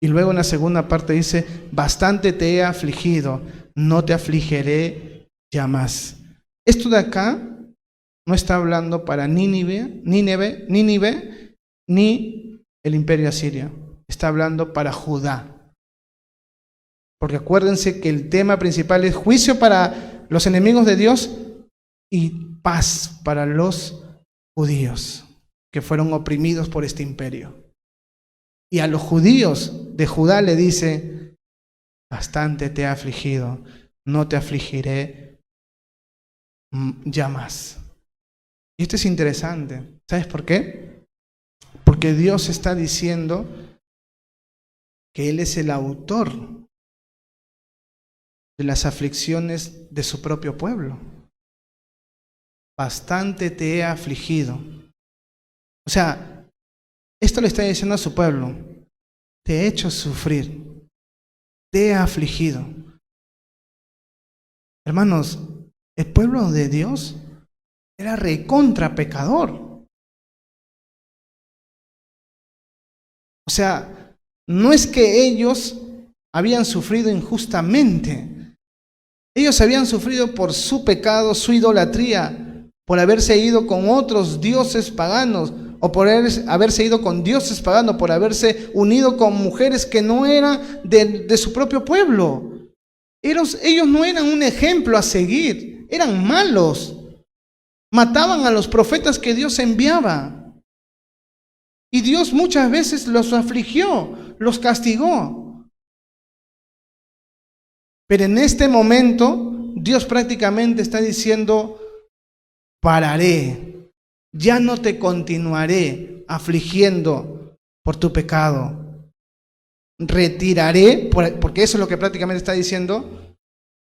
Y luego en la segunda parte dice, bastante te he afligido, no te afligiré ya más. Esto de acá no está hablando para Nínive, ni el imperio asirio. Está hablando para Judá. Porque acuérdense que el tema principal es juicio para los enemigos de Dios y paz para los judíos que fueron oprimidos por este imperio. Y a los judíos de Judá le dice, bastante te he afligido, no te afligiré ya más. Y esto es interesante. ¿Sabes por qué? Porque Dios está diciendo que Él es el autor de las aflicciones de su propio pueblo. Bastante te he afligido. O sea, esto le está diciendo a su pueblo, te he hecho sufrir, te he afligido. Hermanos, el pueblo de Dios era recontra pecador. O sea, no es que ellos habían sufrido injustamente. Ellos habían sufrido por su pecado, su idolatría, por haberse ido con otros dioses paganos, o por haberse ido con dioses paganos, por haberse unido con mujeres que no eran de su propio pueblo. Ellos no eran un ejemplo a seguir, eran malos. Mataban a los profetas que Dios enviaba. Y Dios muchas veces los afligió, los castigó. Pero en este momento, Dios prácticamente está diciendo, pararé. Ya no te continuaré afligiendo por tu pecado. Retiraré, porque eso es lo que prácticamente está diciendo,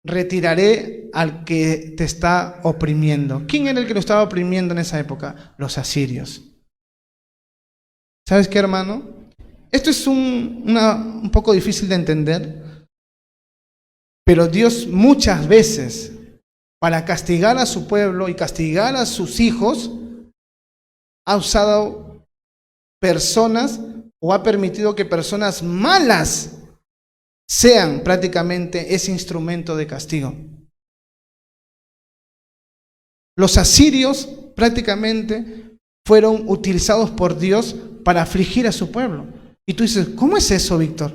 retiraré al que te está oprimiendo. ¿Quién era el que lo estaba oprimiendo en esa época? Los asirios. ¿Sabes qué, hermano? Esto es un poco difícil de entender, pero Dios muchas veces, para castigar a su pueblo y castigar a sus hijos, ha usado personas o ha permitido que personas malas sean prácticamente ese instrumento de castigo. Los asirios prácticamente fueron utilizados por Dios para afligir a su pueblo. Y tú dices, ¿cómo es eso, Víctor?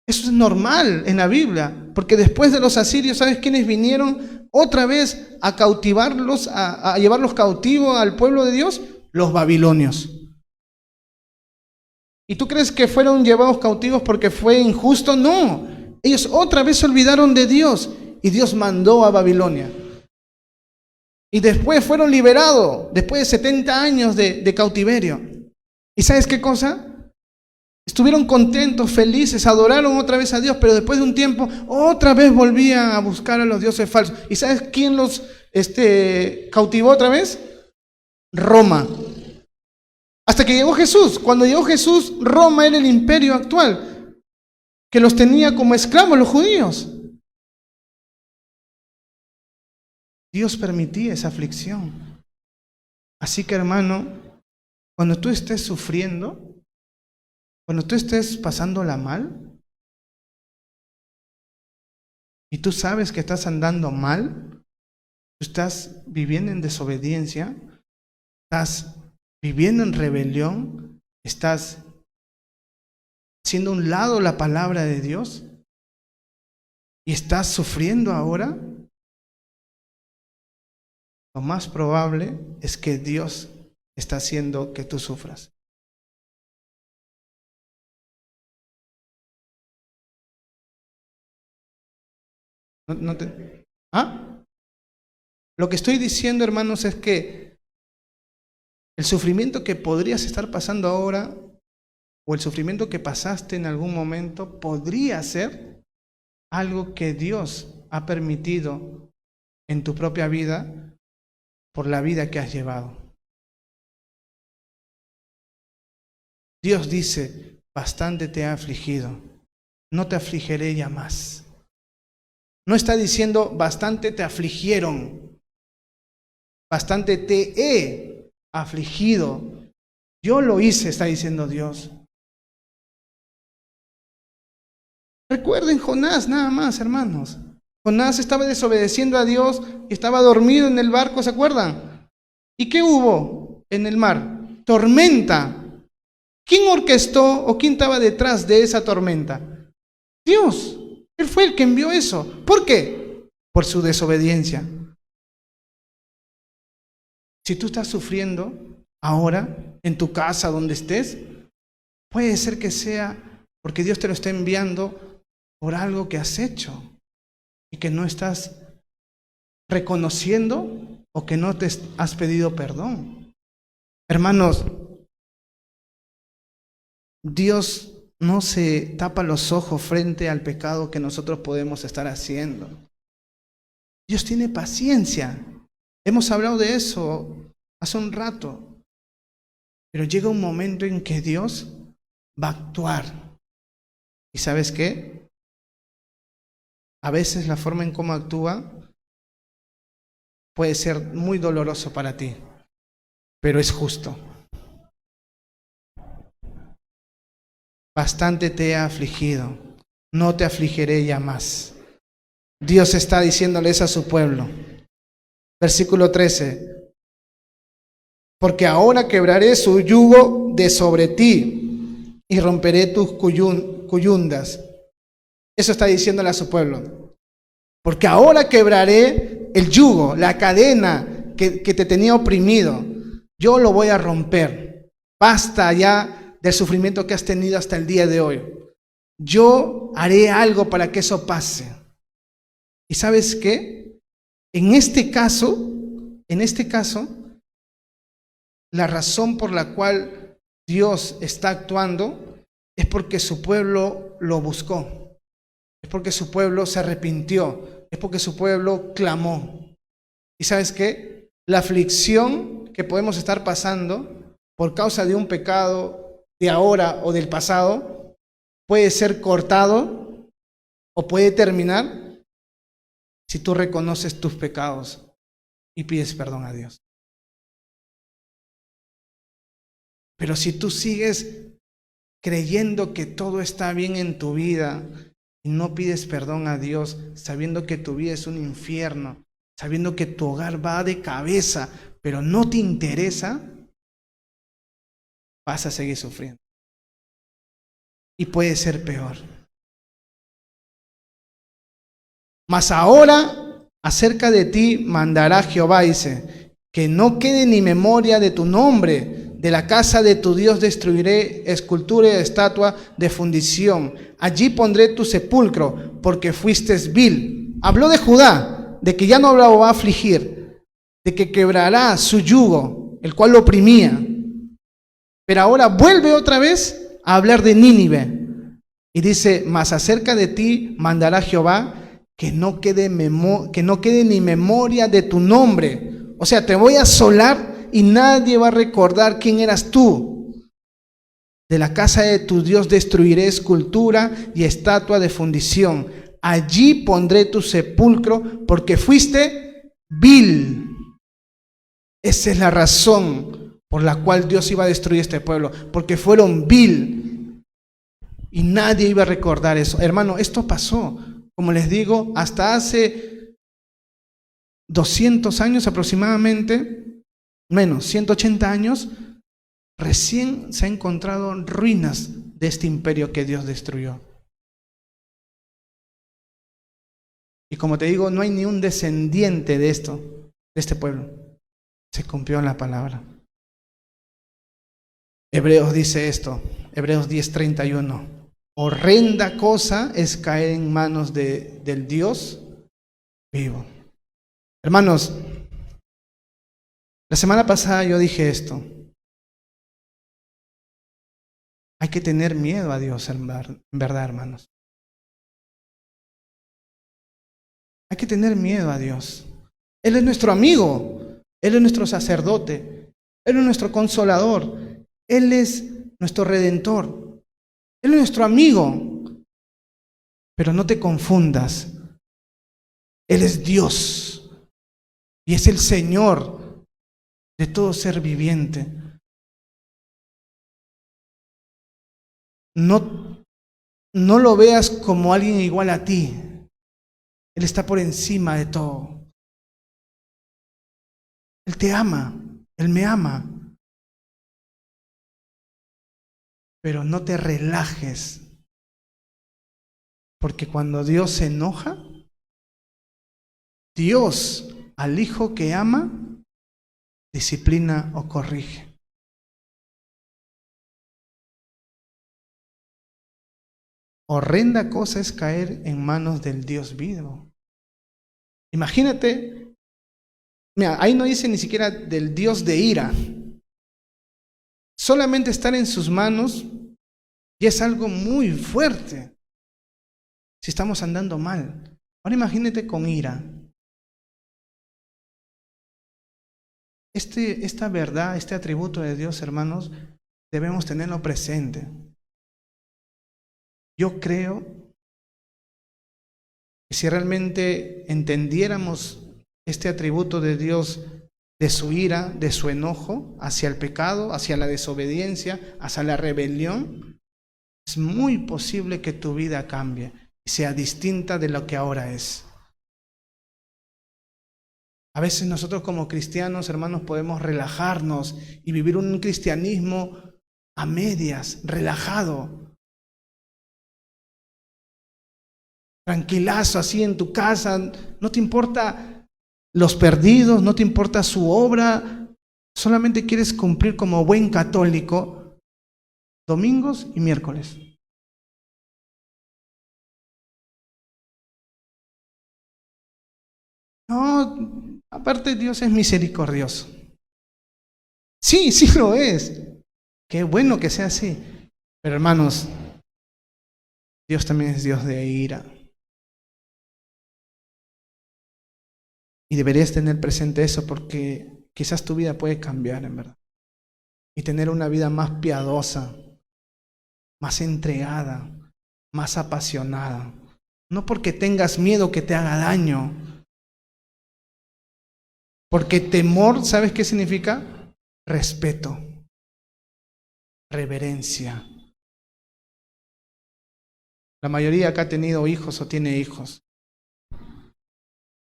Eso es normal en la Biblia, porque después de los asirios, ¿sabes quiénes vinieron otra vez a cautivarlos, a llevarlos cautivos al pueblo de Dios? Los babilonios. ¿Y tú crees que fueron llevados cautivos porque fue injusto? No. Ellos otra vez se olvidaron de Dios y Dios mandó a Babilonia. Y después fueron liberados, después de 70 años de cautiverio. ¿Y sabes qué cosa? Estuvieron contentos, felices, adoraron otra vez a Dios, pero después de un tiempo, otra vez volvían a buscar a los dioses falsos. ¿Y sabes quién los cautivó otra vez? Roma. Hasta que llegó Jesús. Cuando llegó Jesús, Roma era el imperio actual, que los tenía como esclavos los judíos. Dios permitía esa aflicción. Así que, hermano, cuando tú estés sufriendo, cuando tú estés pasándola mal, y tú sabes que estás andando mal, Tú estás viviendo en desobediencia, estás viviendo en rebelión, estás haciendo a un lado la palabra de Dios y estás sufriendo ahora. Lo más probable es que Dios está haciendo que tú sufras. ¿Ah? Lo que estoy diciendo, hermanos, es que el sufrimiento que podrías estar pasando ahora o el sufrimiento que pasaste en algún momento podría ser algo que Dios ha permitido en tu propia vida por la vida que has llevado. Dios dice, bastante te ha afligido, no te afligiré ya más. No está diciendo, bastante te afligieron, bastante te he afligido. Yo lo hice, está diciendo Dios. Recuerden Jonás, nada más, hermanos. Jonás estaba desobedeciendo a Dios y estaba dormido en el barco, ¿se acuerdan? ¿Y qué hubo en el mar? Tormenta. ¿Quién orquestó o quién estaba detrás de esa tormenta? Dios. Él fue el que envió eso. ¿Por qué? Por su desobediencia. Si tú estás sufriendo ahora, en tu casa, donde estés, puede ser que sea porque Dios te lo está enviando por algo que has hecho y que no estás reconociendo o que no te has pedido perdón. Hermanos, Dios no se tapa los ojos frente al pecado que nosotros podemos estar haciendo. Dios tiene paciencia. Hemos hablado de eso hace un rato. Pero llega un momento en que Dios va a actuar. ¿Y sabes qué? A veces la forma en cómo actúa puede ser muy doloroso para ti, pero es justo. Bastante te he afligido, no te afligiré ya más. Dios está diciéndoles a su pueblo. Versículo 13. Porque ahora quebraré su yugo de sobre ti y romperé tus cuyundas. Eso está diciéndole a su pueblo. Porque ahora quebraré el yugo, la cadena que te tenía oprimido. Yo lo voy a romper. Basta ya del sufrimiento que has tenido hasta el día de hoy. Yo haré algo para que eso pase. ¿Y sabes qué? En este caso, la razón por la cual Dios está actuando es porque su pueblo lo buscó. Es porque su pueblo se arrepintió. Es porque su pueblo clamó. ¿Y sabes qué? La aflicción que podemos estar pasando por causa de un pecado de ahora o del pasado puede ser cortado o puede terminar si tú reconoces tus pecados y pides perdón a Dios. Pero si tú sigues creyendo que todo está bien en tu vida y no pides perdón a Dios, sabiendo que tu vida es un infierno, sabiendo que tu hogar va de cabeza, pero no te interesa, vas a seguir sufriendo. Y puede ser peor. Mas ahora, acerca de ti mandará Jehová, dice, que no quede ni memoria de tu nombre. De la casa de tu Dios destruiré escultura y estatua de fundición. Allí pondré tu sepulcro, porque fuiste vil. Habló de Judá, de que ya no lo va a afligir, de que quebrará su yugo, el cual lo oprimía. Pero ahora vuelve otra vez a hablar de Nínive. Y dice, mas acerca de ti mandará Jehová que no quede ni memoria de tu nombre. O sea, te voy a asolar y nadie va a recordar quién eras tú. De la casa de tu Dios destruiré escultura y estatua de fundición. Allí pondré tu sepulcro porque fuiste vil. Esa es la razón por la cual Dios iba a destruir este pueblo, porque fueron vil y nadie iba a recordar eso. Hermano, esto pasó, como les digo, hasta hace 200 años aproximadamente, menos, 180 años, recién se han encontrado ruinas de este imperio que Dios destruyó. Y como te digo, no hay ni un descendiente de esto, de este pueblo. Se cumplió la palabra. Hebreos dice esto, Hebreos 10:31. Horrenda cosa es caer en manos del Dios vivo. Hermanos, la semana pasada yo dije esto. Hay que tener miedo a Dios, en verdad, hermanos. Hay que tener miedo a Dios. Él es nuestro amigo, Él es nuestro sacerdote, Él es nuestro consolador, Él es nuestro redentor, Él es nuestro amigo. Pero no te confundas, Él es Dios y es el Señor de todo ser viviente. No lo veas como alguien igual a ti. Él está por encima de todo. Él te ama, Él me ama. Pero no te relajes, porque cuando Dios se enoja, Dios al hijo que ama, disciplina o corrige. Horrenda cosa es caer en manos del Dios vivo. Imagínate, mira, ahí no dice ni siquiera del Dios de ira. Solamente estar en sus manos ya es algo muy fuerte si estamos andando mal. Ahora imagínate con ira. Esta verdad, este atributo de Dios, hermanos, debemos tenerlo presente. Yo creo que si realmente entendiéramos este atributo de Dios, de su ira, de su enojo hacia el pecado, hacia la desobediencia, hacia la rebelión, es muy posible que tu vida cambie y sea distinta de lo que ahora es. A veces nosotros como cristianos, hermanos, podemos relajarnos y vivir un cristianismo a medias, relajado. Tranquilazo, así en tu casa, no te importa los perdidos, no te importa su obra, solamente quieres cumplir como buen católico domingos y miércoles. No, aparte Dios es misericordioso. Sí, sí lo es. Qué bueno que sea así. Pero hermanos, Dios también es Dios de ira. Y deberías tener presente eso porque quizás tu vida puede cambiar, en verdad. Y tener una vida más piadosa, más entregada, más apasionada. No porque tengas miedo que te haga daño. Porque temor, ¿sabes qué significa? Respeto, reverencia. La mayoría acá ha tenido hijos o tiene hijos.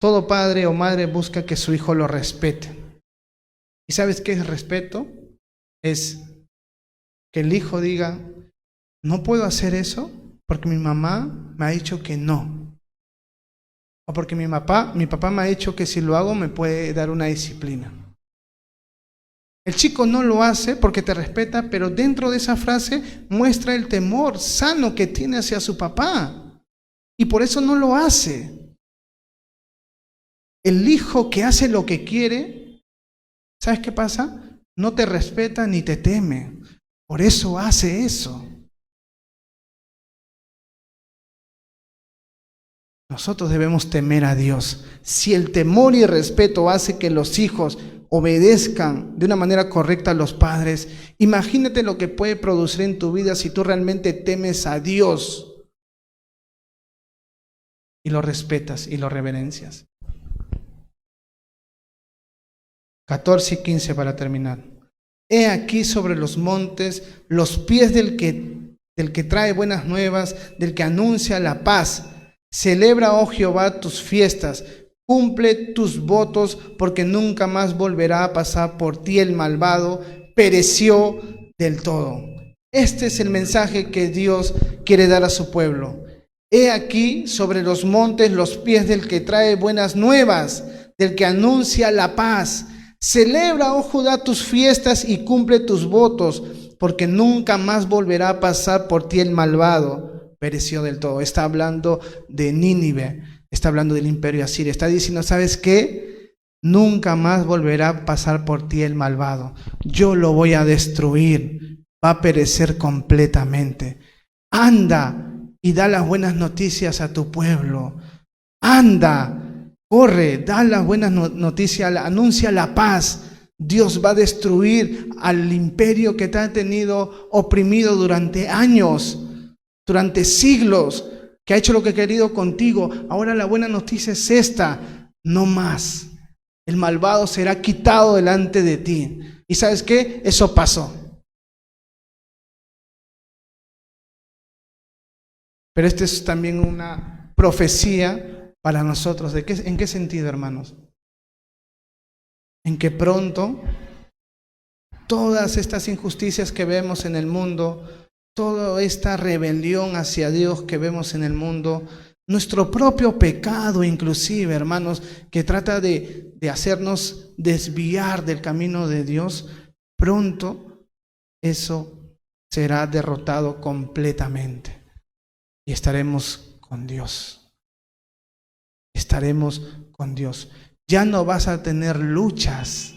Todo padre o madre busca que su hijo lo respete. ¿Y sabes qué es respeto? Es que el hijo diga, no puedo hacer eso porque mi mamá me ha dicho que no. O porque mi papá me ha dicho que si lo hago me puede dar una disciplina. El chico no lo hace porque te respeta, pero dentro de esa frase muestra el temor sano que tiene hacia su papá. Y por eso no lo hace. El hijo que hace lo que quiere, ¿sabes qué pasa? No te respeta ni te teme. Por eso hace eso. Nosotros debemos temer a Dios. Si el temor y el respeto hace que los hijos obedezcan de una manera correcta a los padres, imagínate lo que puede producir en tu vida si tú realmente temes a Dios y lo respetas y lo reverencias. 14 y 15 para terminar. He aquí sobre los montes los pies del que trae buenas nuevas, del que anuncia la paz. Celebra, oh Jehová, tus fiestas, cumple tus votos, porque nunca más volverá a pasar por ti el malvado, pereció del todo. Este es el mensaje que Dios quiere dar a su pueblo. He aquí sobre los montes los pies del que trae buenas nuevas, del que anuncia la paz. Celebra, oh Judá, tus fiestas y cumple tus votos, porque nunca más volverá a pasar por ti el malvado, pereció del todo. Está hablando de Nínive, está hablando del imperio asirio. Está diciendo, ¿sabes qué? Nunca más volverá a pasar por ti el malvado. Yo lo voy a destruir, va a perecer completamente. Anda y da las buenas noticias a tu pueblo. Anda, corre, da las buenas noticias, anuncia la paz. Dios va a destruir al imperio que te ha tenido oprimido durante años, durante siglos, que ha hecho lo que ha querido contigo. Ahora la buena noticia es esta: no más. El malvado será quitado delante de ti. ¿Y sabes qué? Eso pasó. Pero esta es también una profecía para nosotros. ¿En qué sentido, hermanos? En que pronto todas estas injusticias que vemos en el mundo, toda esta rebelión hacia Dios que vemos en el mundo, nuestro propio pecado inclusive, hermanos, que trata de hacernos desviar del camino de Dios, pronto eso será derrotado completamente. Y estaremos con Dios. Estaremos con Dios. Ya no vas a tener luchas.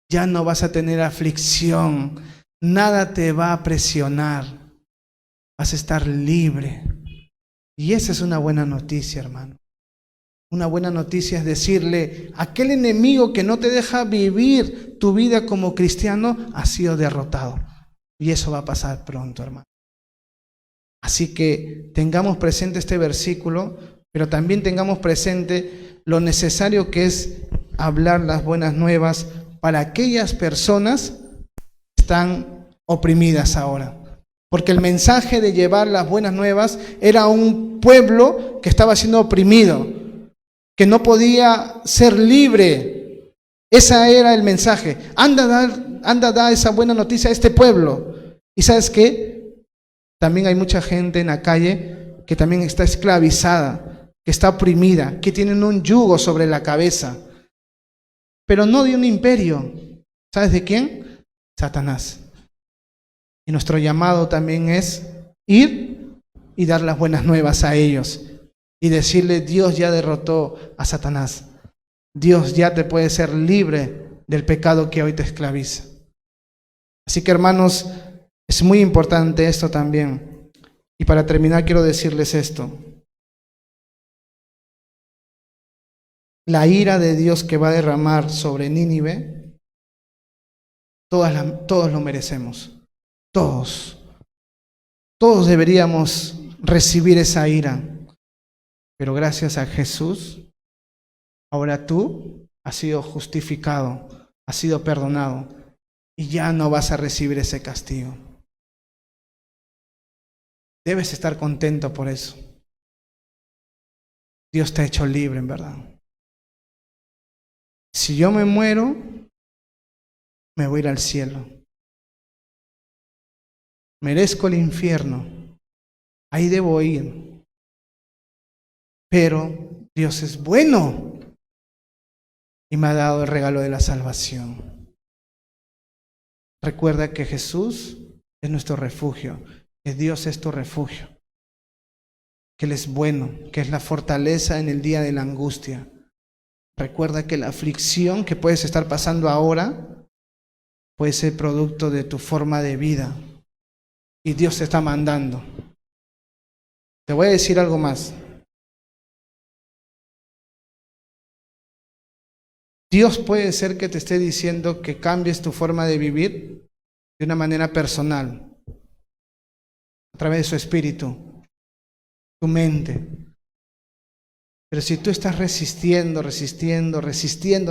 Ya no vas a tener aflicción. Nada te va a presionar. Vas a estar libre. Y esa es una buena noticia, hermano. Una buena noticia es decirle, aquel enemigo que no te deja vivir tu vida como cristiano ha sido derrotado. Y eso va a pasar pronto, hermano. Así que tengamos presente este versículo, pero también tengamos presente lo necesario que es hablar las buenas nuevas para aquellas personas que están oprimidas ahora. Porque el mensaje de llevar las buenas nuevas era un pueblo que estaba siendo oprimido, que no podía ser libre. Ese era el mensaje. Anda a dar esa buena noticia a este pueblo. ¿Y sabes qué? También hay mucha gente en la calle que también está esclavizada, que está oprimida, que tienen un yugo sobre la cabeza, pero no de un imperio. ¿Sabes de quién? Satanás. Y nuestro llamado también es ir y dar las buenas nuevas a ellos y decirle, Dios ya derrotó a Satanás. Dios ya te puede ser libre del pecado que hoy te esclaviza. Así que, hermanos, es muy importante esto también. Y para terminar quiero decirles esto. La ira de Dios que va a derramar sobre Nínive, todos lo merecemos. Todos. Todos deberíamos recibir esa ira. Pero gracias a Jesús, ahora tú has sido justificado, has sido perdonado y ya no vas a recibir ese castigo. Debes estar contento por eso. Dios te ha hecho libre, en verdad. Si yo me muero, me voy a ir al cielo. Merezco el infierno. Ahí debo ir. Pero Dios es bueno y me ha dado el regalo de la salvación. Recuerda que Jesús es nuestro refugio, que Dios es tu refugio, que Él es bueno, que es la fortaleza en el día de la angustia. Recuerda que la aflicción que puedes estar pasando ahora puede ser producto de tu forma de vida y Dios te está mandando. Te voy a decir algo más. Dios puede ser que te esté diciendo que cambies tu forma de vivir de una manera personal, a través de su espíritu, tu mente. Pero si tú estás resistiendo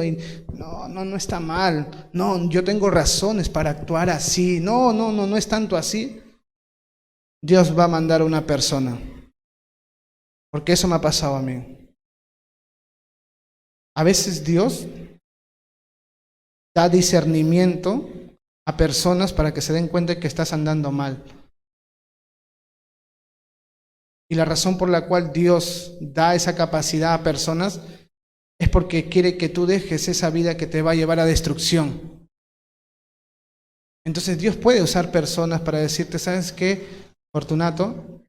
y no está mal. No, yo tengo razones para actuar así. No es tanto así. Dios va a mandar a una persona. Porque eso me ha pasado a mí. A veces Dios da discernimiento a personas para que se den cuenta de que estás andando mal. Y la razón por la cual Dios da esa capacidad a personas es porque quiere que tú dejes esa vida que te va a llevar a destrucción. Entonces Dios puede usar personas para decirte, ¿sabes qué, Fortunato?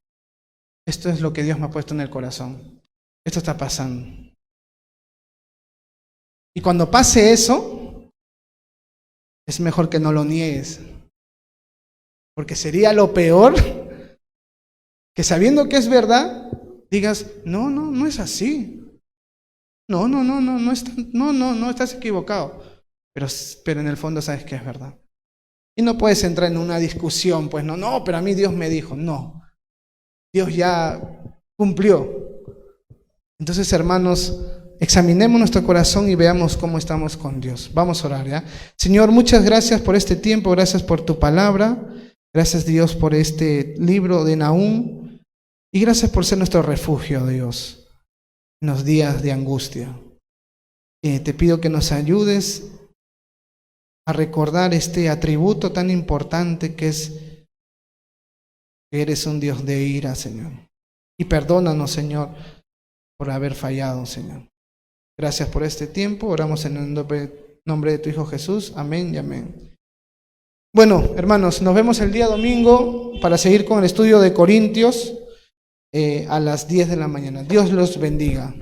Esto es lo que Dios me ha puesto en el corazón. Esto está pasando. Y cuando pase eso, es mejor que no lo niegues. Porque sería lo peor que sabiendo que es verdad, digas, no es así. No, estás equivocado. Pero en el fondo sabes que es verdad. Y no puedes entrar en una discusión, pues no, pero a mí Dios me dijo, no. Dios ya cumplió. Entonces, hermanos, examinemos nuestro corazón y veamos cómo estamos con Dios. Vamos a orar, ¿ya? Señor, muchas gracias por este tiempo, gracias por tu palabra, gracias Dios por este libro de Nahum y gracias por ser nuestro refugio, Dios, en los días de angustia. Te pido que nos ayudes a recordar este atributo tan importante que es que eres un Dios de ira, Señor. Y perdónanos, Señor, por haber fallado, Señor. Gracias por este tiempo. Oramos en el nombre de tu Hijo Jesús. Amén y amén. Bueno, hermanos, nos vemos el día domingo para seguir con el estudio de Corintios a las 10 de la mañana. Dios los bendiga.